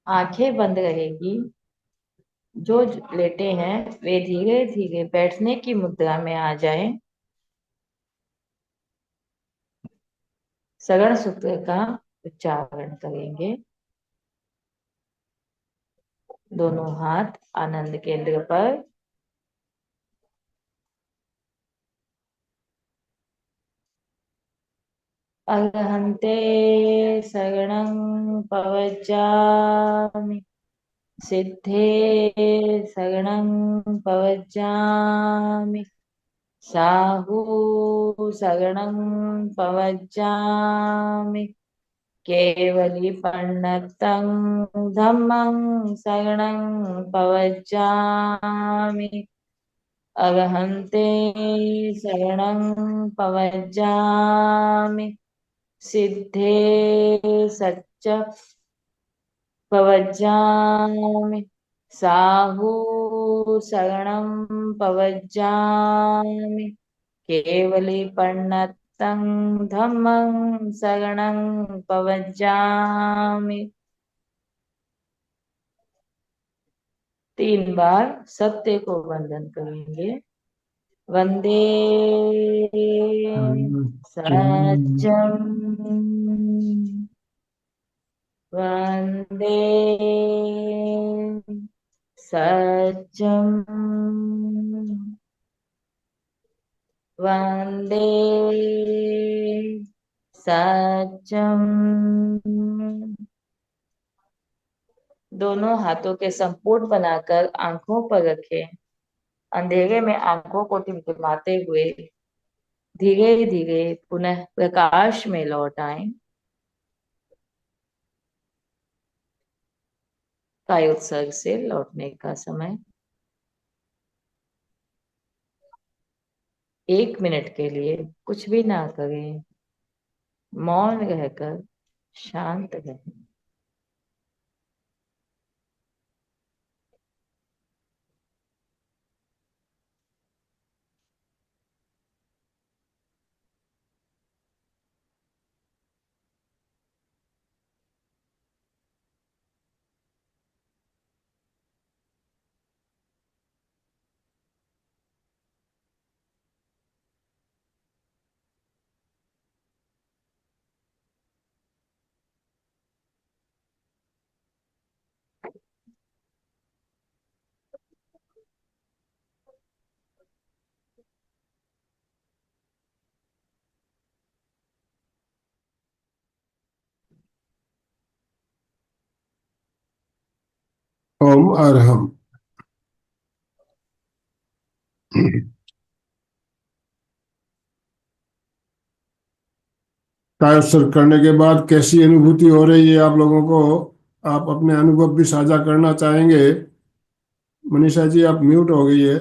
आंखें बंद रहेगी। जो लेटे हैं वे धीरे धीरे बैठने की मुद्रा में आ जाएं। सगण सूत्र का उच्चारण करेंगे। दोनों हाथ आनंद केंद्र पर। अर्हन्ते शरणं पवज्जामि। सिद्धे शरणं पवज्जामि। साहू शरणं पवज्जामि। केवलीपन्नतं धम्मं शरणं पवज्जामि। अर्हन्ते शरणं पवज्जामि। सिद्धे सच्च पवज्जामि। साहू शरणं पवज्जामि। केवलीपन्नतं धम्मं शरणं पवज्जामि। 3 बार सत्य को वंदन करेंगे। वंदे सत्यम। वंदे सत्यम। वंदे सत्यम। दोनों हाथों के संपूर्ण बनाकर आंखों पर रखें। अंधेरे में आंखों को टिमटिमाते हुए धीरे धीरे पुनः प्रकाश में लौट आए। कायोत्सर्ग से लौटने का समय 1 मिनट के लिए कुछ भी ना करें। मौन रहकर शांत रहें। ओम अरहम। कायोत्सर्ग करने के बाद कैसी अनुभूति हो रही है आप लोगों को? आप अपने अनुभव भी साझा करना चाहेंगे? मनीषा जी, आप म्यूट हो गई है,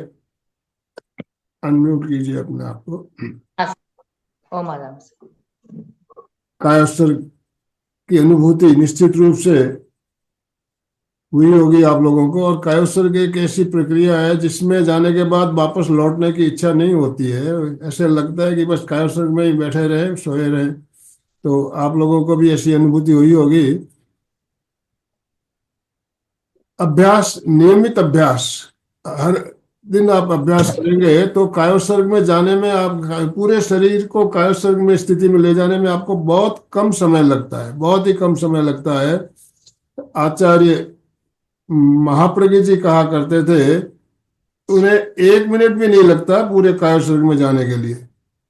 अनम्यूट कीजिए अपने आप को। ओम आराम से। कायोत्सर्ग की अनुभूति निश्चित रूप से हुई होगी आप लोगों को। और कायोत्सर्ग एक ऐसी प्रक्रिया है जिसमें जाने के बाद वापस लौटने की इच्छा नहीं होती है। ऐसे लगता है कि बस कायोत्सर्ग में ही बैठे रहे, सोए रहे। तो आप लोगों को भी ऐसी अनुभूति हुई होगी। अभ्यास, नियमित अभ्यास, हर दिन आप अभ्यास करेंगे तो कायोत्सर्ग में जाने में, आप पूरे शरीर को कायोत्सर्ग में स्थिति में ले जाने में आपको बहुत कम समय लगता है, बहुत ही कम समय लगता है। आचार्य महाप्रज्ञ जी कहा करते थे उन्हें 1 मिनट भी नहीं लगता पूरे कायोत्सर्ग में जाने के लिए।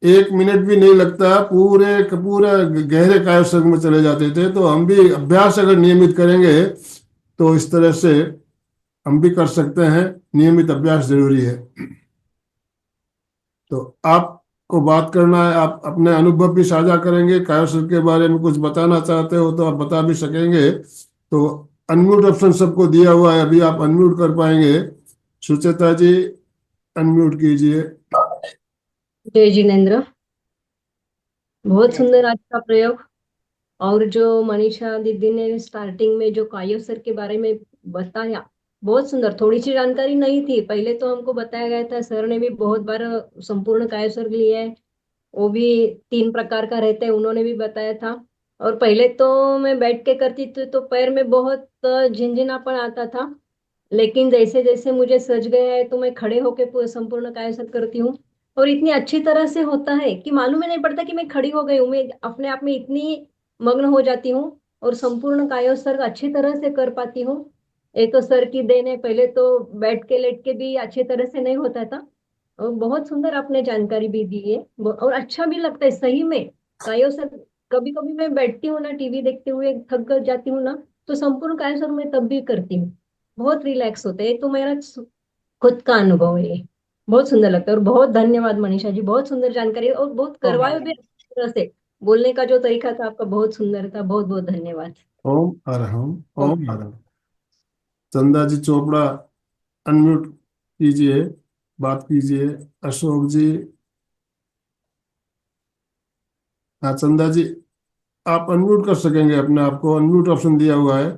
एक मिनट भी नहीं लगता, पूरे पूरा गहरे कायसर्ग में चले जाते थे। तो हम भी अभ्यास अगर नियमित करेंगे तो इस तरह से हम भी कर सकते हैं। नियमित अभ्यास जरूरी है। तो आपको बात करना है, आप अपने अनुभव भी साझा करेंगे, कायसर्ग के बारे में कुछ बताना चाहते हो तो आप बता भी सकेंगे। तो अनम्यूट ऑप्शन सबको दिया हुआ है, अभी आप अनम्यूट कर पाएंगे। सुचेता जी, अनम्यूट कीजिए। जय जिनेन्द्र। बहुत सुंदर आज का प्रयोग। और जो मनीषा दीदी ने स्टार्टिंग में जो कायोसर के बारे में बताया, बहुत सुंदर। थोड़ी सी जानकारी नहीं थी, पहले तो हमको बताया गया था, सर ने भी बहुत बार संपूर्ण कायोसर लिया है, वो भी 3 प्रकार का रहता है, उन्होंने भी बताया था। और पहले तो मैं बैठ के करती थी तो पैर में बहुत झिंझिनापन आता था, लेकिन जैसे जैसे मुझे सज गया है तो मैं खड़े होके संपूर्ण कायासन करती हूँ, और इतनी अच्छी तरह से होता है कि मालूम ही नहीं पड़ता कि मैं खड़ी हो गई हूँ। मैं अपने आप में इतनी मग्न हो जाती हूँ और संपूर्ण कायोसर्ग अच्छी तरह से कर पाती हूँ। ये तो सर की देन है, पहले तो बैठ के लेट के भी अच्छी तरह से नहीं होता था। और बहुत सुंदर आपने जानकारी भी दी है, और अच्छा भी लगता है सही में कायोसर्ग। कभी कभी मैं बैठती हूँ ना, टीवी देखते हुए थक कर जाती हूँ ना, तो संपूर्ण कायोसर्ग मैं तब भी करती हूँ, बहुत रिलैक्स होता है। तो मेरा खुद का अनुभव है ये। बहुत सुंदर लगता है, और बहुत धन्यवाद मनीषा जी, बहुत सुंदर जानकारी है, और बहुत करवाए भी अच्छी तरह से। बोलने का जो तरीका था आपका बहुत सुंदर था, बहुत बहुत धन्यवाद। ओम अरहम, ओम। ओम अरहम। चंदा जी चोपड़ा, अनम्यूट कीजिए, बात कीजिए। अशोक जी, हाँ चंदा जी, आप अनम्यूट कर सकेंगे अपने आप को, अनम्यूट ऑप्शन दिया हुआ है।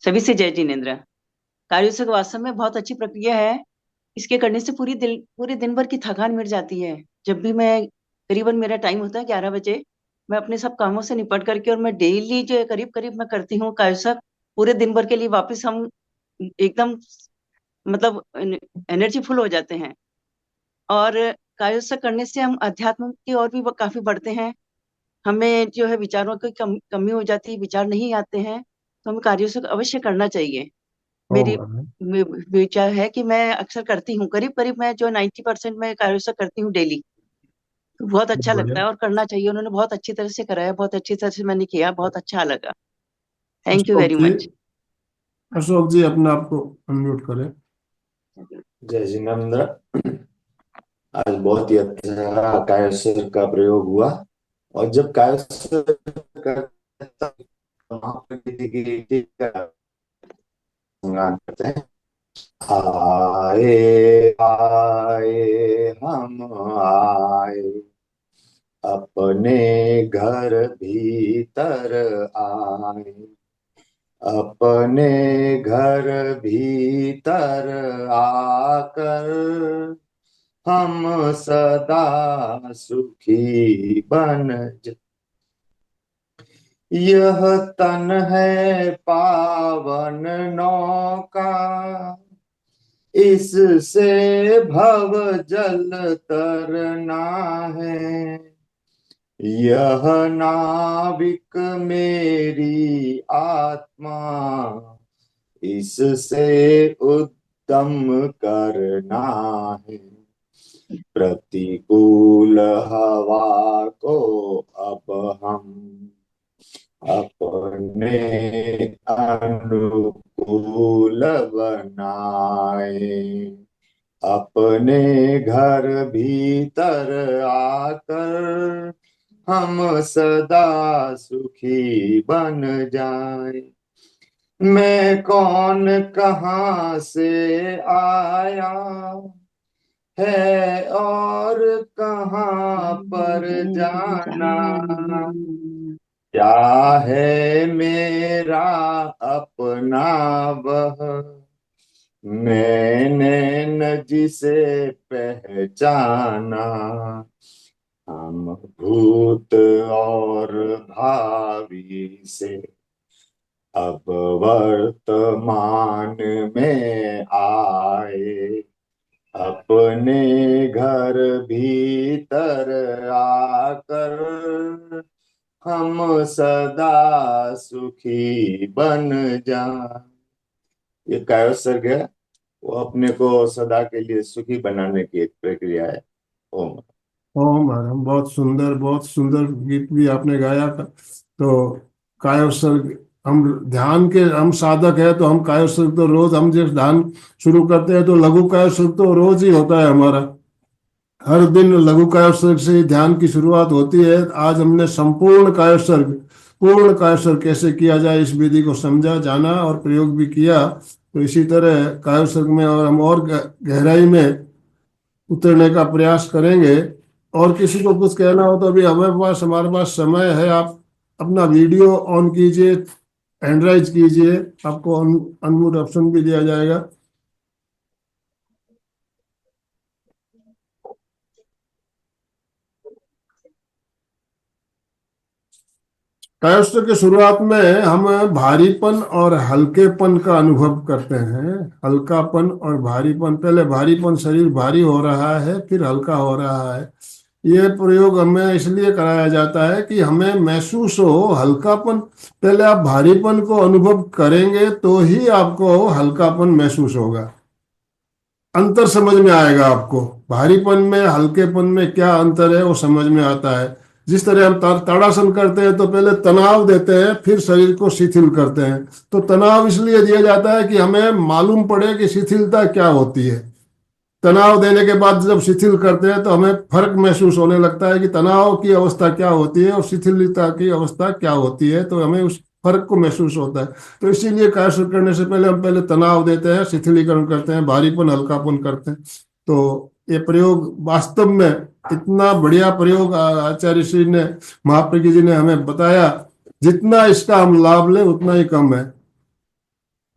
सभी से जय जिनेन्द्र। कार्योत्सव वास्तव में बहुत अच्छी प्रक्रिया है। इसके करने से पूरे दिन भर की थकान मिट जाती है। जब भी मैं करीबन मेरा टाइम होता है 11 बजे, मैं अपने सब कामों से निपट करके और मैं डेली जो है करीब करीब मैं करती हूँ कार्योत्सव। पूरे दिन भर के लिए वापस हम एकदम मतलब एनर्जी फुल हो जाते हैं। और कार्योत्सव करने से हम अध्यात्म की ओर भी काफी बढ़ते हैं। हमें जो है विचारों की कमी हो जाती है, विचार नहीं आते हैं, तो हमें कार्योत्सव अवश्य करना चाहिए। ओम मेरी अरहम। विचार है कि मैं अक्सर करती हूँ, करीब करीब मैं जो 90% मैं कार्योत्सव करती हूँ डेली। तो बहुत बहुत अच्छा लगता बढ़िया। है और करना चाहिए। उन्होंने बहुत अच्छी तरह से कराया, बहुत अच्छी तरह से मैंने किया, बहुत अच्छा लगा। Thank you Ashok very ji, much. Ashok ji अपने आप को अनम्यूट करें। जय जिनेन्द्र। आज बहुत ही अच्छा कायस्वर का प्रयोग हुआ। और जब कायस्वर करते हैं, तो महाप्रकृति का गुणगान करते हैं। आए आए हम आए, अपने घर भीतर आए, अपने घर भीतर आकर हम सदा सुखी बन यह तन है पावन नौका, इससे भव जल तरना है। यह नाविक मेरी आत्मा, इससे उद्यम करना है। प्रतिकूल हवा को अब हम अपने अनुकूल बनाए, अपने घर भीतर आकर हम सदा सुखी बन जाए। मैं कौन कहाँ से आया है और कहाँ पर जाना, क्या है मेरा अपना वह मैंने न जिसे पहचाना। हम भूत और भावी से अब वर्तमान में आए, अपने घर भीतर आकर हम सदा सुखी बन जाए। ये कायस्वर्ग है। वो अपने को सदा के लिए सुखी बनाने की एक प्रक्रिया है। ओम। ओम हरम, बहुत सुंदर गीत भी आपने गाया था। तो कायोत्सर्ग, हम ध्यान के हम साधक है तो हम कायोत्सर्ग तो रोज, हम जब ध्यान शुरू करते हैं तो लघु कायोत्सर्ग तो रोज ही होता है हमारा। हर दिन लघु कायोत्सर्ग से ही ध्यान की शुरुआत होती है। आज हमने संपूर्ण कायोत्सर्ग, पूर्ण कायोत्सर्ग कैसे किया जाए इस विधि को समझा, जाना और प्रयोग भी किया। तो इसी तरह कायोत्सर्ग में और हम और गहराई में उतरने का प्रयास करेंगे। और किसी को कुछ कहना हो तो अभी हमारे पास समय है। आप अपना वीडियो ऑन कीजिए, हैंड राइज कीजिए, आपको अनम्यूट ऑप्शन भी दिया जाएगा। कायोत्सर्ग की शुरुआत में हम भारीपन और हल्केपन का अनुभव करते हैं। हल्कापन और भारीपन, पहले भारीपन, शरीर भारी हो रहा है, फिर हल्का हो रहा है। ये प्रयोग हमें इसलिए कराया जाता है कि हमें महसूस हो हल्कापन। पहले आप भारीपन को अनुभव करेंगे तो ही आपको हल्कापन महसूस होगा, अंतर समझ में आएगा आपको। भारीपन में हल्केपन में क्या अंतर है वो समझ में आता है। जिस तरह हम ताड़ासन करते हैं तो पहले तनाव देते हैं, फिर शरीर को शिथिल करते हैं। तो तनाव इसलिए दिया जाता है कि हमें मालूम पड़े कि शिथिलता क्या होती है। तनाव देने के बाद जब शिथिल करते हैं तो हमें फर्क महसूस होने लगता है कि तनाव की अवस्था क्या होती है और शिथिलता की अवस्था क्या होती है, तो हमें उस फर्क को महसूस होता है। तो इसीलिए कायोत्सर्ग करने से पहले हम पहले तनाव देते हैं, शिथिलीकरण करते हैं, भारीपन हल्कापन करते हैं। तो ये प्रयोग वास्तव में इतना बढ़िया प्रयोग आचार्य श्री ने, महाप्रज्ञ जी ने हमें बताया। जितना इसका हम लाभ लें उतना ही कम है।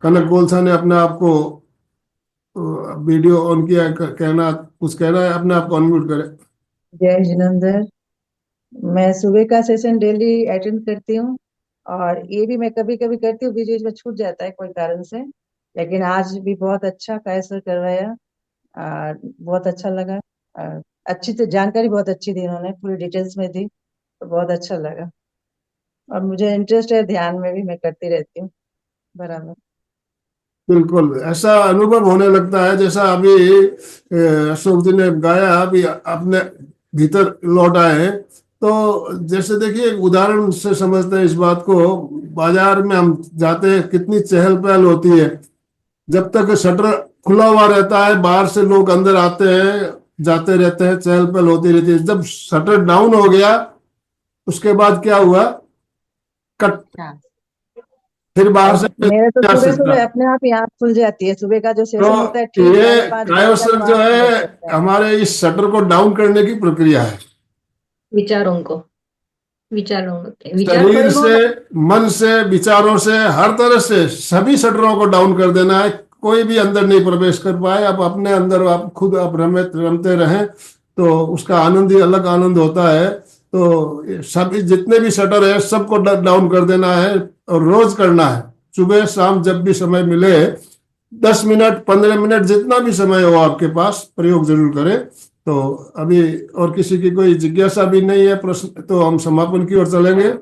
कनक गोलसा ने अपने आप को वीडियो ऑन किया, कहना कुछ कहना है, अपने आप को अनम्यूट करें। जय जिनेंद्र। मैं सुबह का सेशन डेली अटेंड करती हूँ, और ये भी मैं कभी कभी करती हूँ, बीच बीच में छूट जाता है कोई कारण से। लेकिन आज भी बहुत अच्छा कायसर करवाया, और बहुत अच्छा लगा। और अच्छी तो जानकारी बहुत अच्छी दी इन्होंने, पूरी डिटेल्स में दी, तो बहुत अच्छा लगा। और मुझे इंटरेस्ट है ध्यान में भी, मैं करती रहती हूँ बराबर। बिल्कुल ऐसा अनुभव होने लगता है जैसा अभी अशोक जी ने गाया, अभी अपने भीतर लौट आए हैं। तो जैसे देखिए, एक उदाहरण से समझते हैं इस बात को। बाजार में हम जाते हैं, कितनी चहल पहल होती है। जब तक शटर खुला हुआ रहता है, बाहर से लोग अंदर आते हैं, जाते रहते हैं, चहल पहल होती रहती है। जब शटर डाउन हो गया उसके बाद क्या हुआ, कट, हाँ। फिर बाहर से और मेरे तो जा सुबह सकता। सुबह अपने आप ही आँख खुल जाती है। सुबह का जो सेशन होता है तो ठीक ये 5:30 बजे तक कायोत्सर्ग वो जो आँख है खुल जाता है। हमारे इस शटर को डाउन करने की प्रक्रिया है। विचारों को, विचारों विचार शरीर बड़े से, मन से, विचारों से, हर तरह से सभी शटरों को डाउन कर देना है। कोई भी अंदर नहीं प्रवेश कर पाए। आप अपने अंदर आप खुद आप रमते रहें तो उसका आनंद ही अलग आनंद होता है। तो सभी जितने भी शटर है सबको डाउन कर देना है, और रोज करना है। सुबह शाम जब भी समय मिले, 10 मिनट 15 मिनट जितना भी समय हो आपके पास, प्रयोग जरूर करें। तो अभी और किसी की कोई जिज्ञासा भी नहीं है, प्रश्न, तो हम समापन की ओर चलेंगे।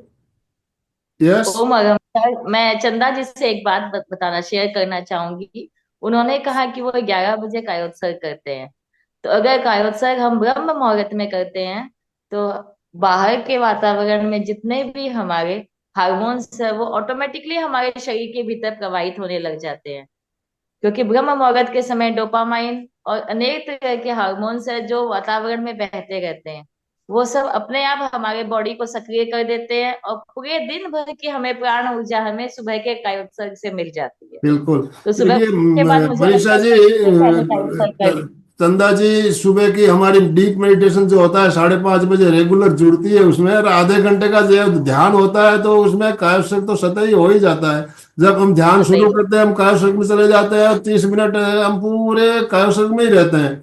यस। ओम अगम सर, मैं चंदा जी से एक बात बताना शेयर करना चाहूंगी। उन्होंने कहा कि वो 11 बजे कायोत्सर्ग करते हैं। तो अगर कायोत्सर्ग हम ब्रह्म मुहूर्त में करते हैं तो बाहर के वातावरण में जितने भी हमारे हार्मोन्स है वो ऑटोमेटिकली हमारे शरीर के भीतर प्रवाहित होने लग जाते हैं। क्योंकि ब्रह्म मुहूर्त के समय डोपामाइन और अनेक तरह के हार्मोन्स है जो वातावरण में बहते रहते हैं। वो सब अपने आप हमारे बॉडी को सक्रिय कर देते हैं, और पूरे दिन भर की हमें प्राण ऊर्जा हमें सुबह के कायोत्सर्ग से मिल जाती है। बिल्कुल। तो सुबह देखिए के बाद मुझे लगता मनीषा है जी, सबसे पहले कायोत्सर्ग कर। चंदा जी, सुबह की हमारी डीप मेडिटेशन जो होता है 5:30 बजे रेगुलर जुड़ती है उसमें, और आधे घंटे का जो ध्यान होता है तो उसमें कायोत्सर्ग तो सतह ही हो ही जाता है। जब हम ध्यान सही शुरू करते हैं हम कायोत्सर्ग में चले जाते हैं, और 30 मिनट हम पूरे कायोत्सर्ग में ही रहते हैं।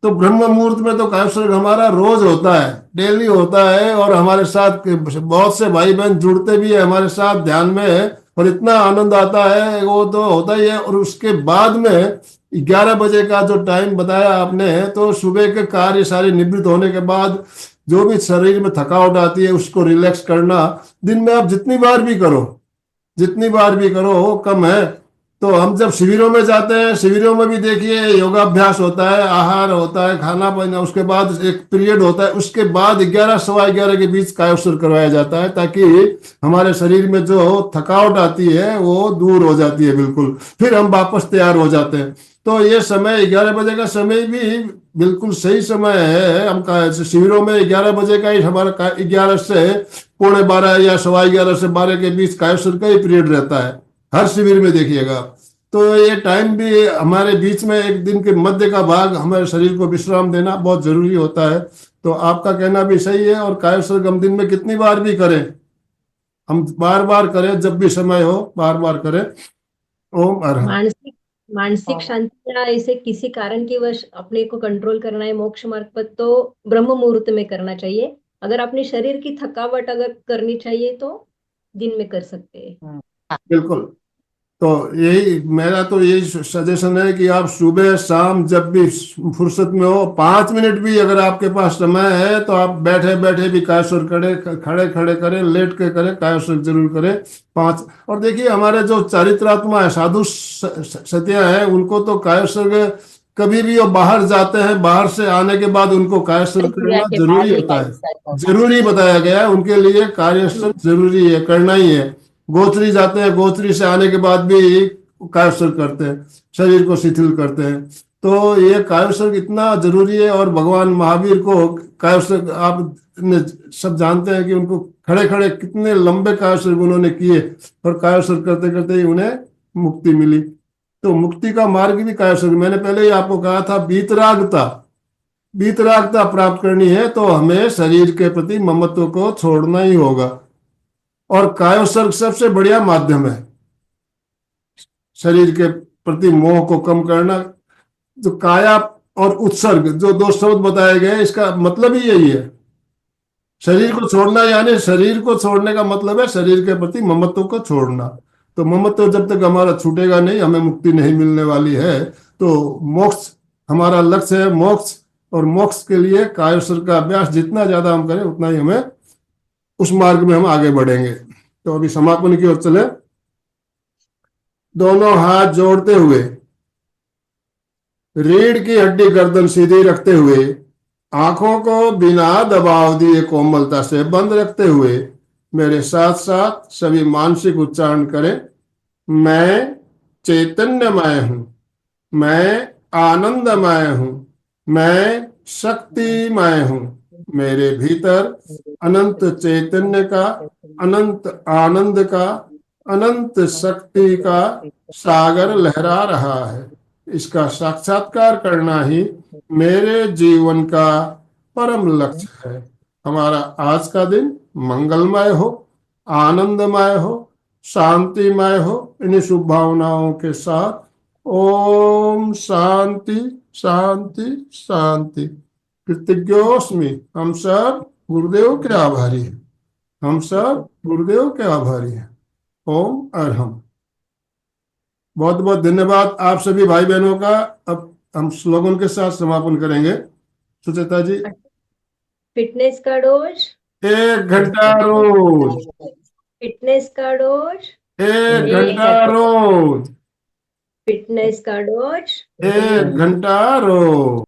तो ब्रह्म मुहूर्त में तो कायोत्सर्ग हमारा रोज होता है, डेली होता है। और हमारे साथ बहुत से भाई बहन जुड़ते भी है हमारे साथ ध्यान में, और इतना आनंद आता है, वो तो होता ही है। और उसके बाद में 11 बजे का जो टाइम बताया आपने, तो सुबह के कार्य सारे निवृत्त होने के बाद जो भी शरीर में थकावट आती है उसको रिलैक्स करना, दिन में आप जितनी बार भी करो, जितनी बार भी करो वो कम है। तो हम जब शिविरों में जाते हैं, शिविरों में भी देखिए योगाभ्यास होता है, आहार होता है, खाना पीना, उसके बाद एक पीरियड होता है, उसके बाद 11 सवा 11 के बीच कायोत्सर्ग करवाया जाता है, ताकि हमारे शरीर में जो थकावट आती है वो दूर हो जाती है बिल्कुल, फिर हम वापस तैयार हो जाते हैं। तो ये समय 11 बजे का समय भी बिल्कुल सही समय है। हम शिविरों में 11 बजे का ही हमारा 11 से पौने 12 या सवा 11 से 12 के बीच कायोत्सर्ग का ही पीरियड रहता है, हर शिविर में देखिएगा। तो ये टाइम भी हमारे बीच में एक दिन के मध्य का भाग हमारे शरीर को विश्राम देना बहुत जरूरी होता है। तो आपका कहना भी सही है, और कायोत्सर्ग हम दिन में कितनी बार भी करें, हम बार बार करें, जब भी समय हो बार बार करें। ओम अरहम। मानसिक मानसिक हाँ। शांति या ऐसे किसी कारण की वश अपने को कंट्रोल करना है मोक्ष मार्ग पर, तो ब्रह्म मुहूर्त में करना चाहिए। अगर अपने शरीर की थकावट अगर करनी चाहिए तो दिन में कर सकते हैं। बिल्कुल। तो यही मेरा तो यही सजेशन है कि आप सुबह शाम जब भी फुर्सत में हो, 5 मिनट भी अगर आपके पास समय है तो आप बैठे बैठे भी कायस्वर करें, खड़े खड़े करें, लेट के करें, कायस्वर जरूर करें 5। और देखिए हमारे जो चारित्रात्मा है, साधु सतिया है, उनको तो कायस्वर कभी भी वो बाहर जाते हैं, बाहर से आने के बाद उनको कायस्वर क्रिया करना के बाद जरूरी ही होता है, कायोत्सर्ग होता है। जरूरी बताया गया है उनके लिए, कायस्वर जरूरी है, करना ही है। गोत्री जाते हैं, गोत्री से आने के बाद भी कायोत्सर्ग करते हैं, शरीर को शिथिल करते हैं। तो ये कायोत्सर्ग इतना जरूरी है। और भगवान महावीर को कायोत्सर्ग आप सब जानते हैं कि उनको खड़े खड़े कितने लंबे कायोत्सर्ग उन्होंने किए, और कायोत्सर्ग करते करते ही उन्हें मुक्ति मिली। तो मुक्ति का मार्ग भी कायोत्सर्ग, मैंने पहले ही आपको कहा था, वीतरागता, वीतरागता प्राप्त करनी है तो हमें शरीर के प्रति ममत्व को छोड़ना ही होगा। और कायोत्सर्ग सबसे बढ़िया माध्यम है शरीर के प्रति मोह को कम करना। जो काया और उत्सर्ग, जो दो शब्द बताए गए, इसका मतलब ही यही है, शरीर को छोड़ना, यानी शरीर को छोड़ने का मतलब है शरीर के प्रति ममत्व को छोड़ना। तो ममत्व जब तक हमारा छूटेगा नहीं, हमें मुक्ति नहीं मिलने वाली है। तो मोक्ष हमारा लक्ष्य है, मोक्ष। और मोक्ष के लिए कायोत्सर्ग का अभ्यास जितना ज्यादा हम करें उतना ही हमें उस मार्ग में हम आगे बढ़ेंगे। तो अभी समापन की ओर चले। दोनों हाथ जोड़ते हुए, रीढ़ की हड्डी गर्दन सीधी रखते हुए, आंखों को बिना दबाव दिए कोमलता से बंद रखते हुए मेरे साथ साथ सभी मानसिक उच्चारण करें। मैं चैतन्यमय हूं, मैं आनंदमय हूं, मैं शक्तिमय हूं। मेरे भीतर अनंत चैतन्य का, अनंत आनंद का, अनंत शक्ति का सागर लहरा रहा है। इसका साक्षात्कार करना ही मेरे जीवन का परम लक्ष्य है। हमारा आज का दिन मंगलमय हो, आनंदमय हो, शांतिमय हो। इन्हीं शुभ भावनाओं के साथ ओम शांति शांति शांति। कृतज्ञोस्मि, हम सब गुरुदेव के आभारी हैं, हम सब गुरुदेव के आभारी हैं। ओम अरहम। बहुत बहुत धन्यवाद आप सभी भाई बहनों का। अब हम स्लोगन के साथ समापन करेंगे। सुचेता जी। फिटनेस का डोज, 1 घंटा रोज, फिटनेस का डोज, 1 घंटा रोज, फिटनेस का डोज। 1 घंटा रोज।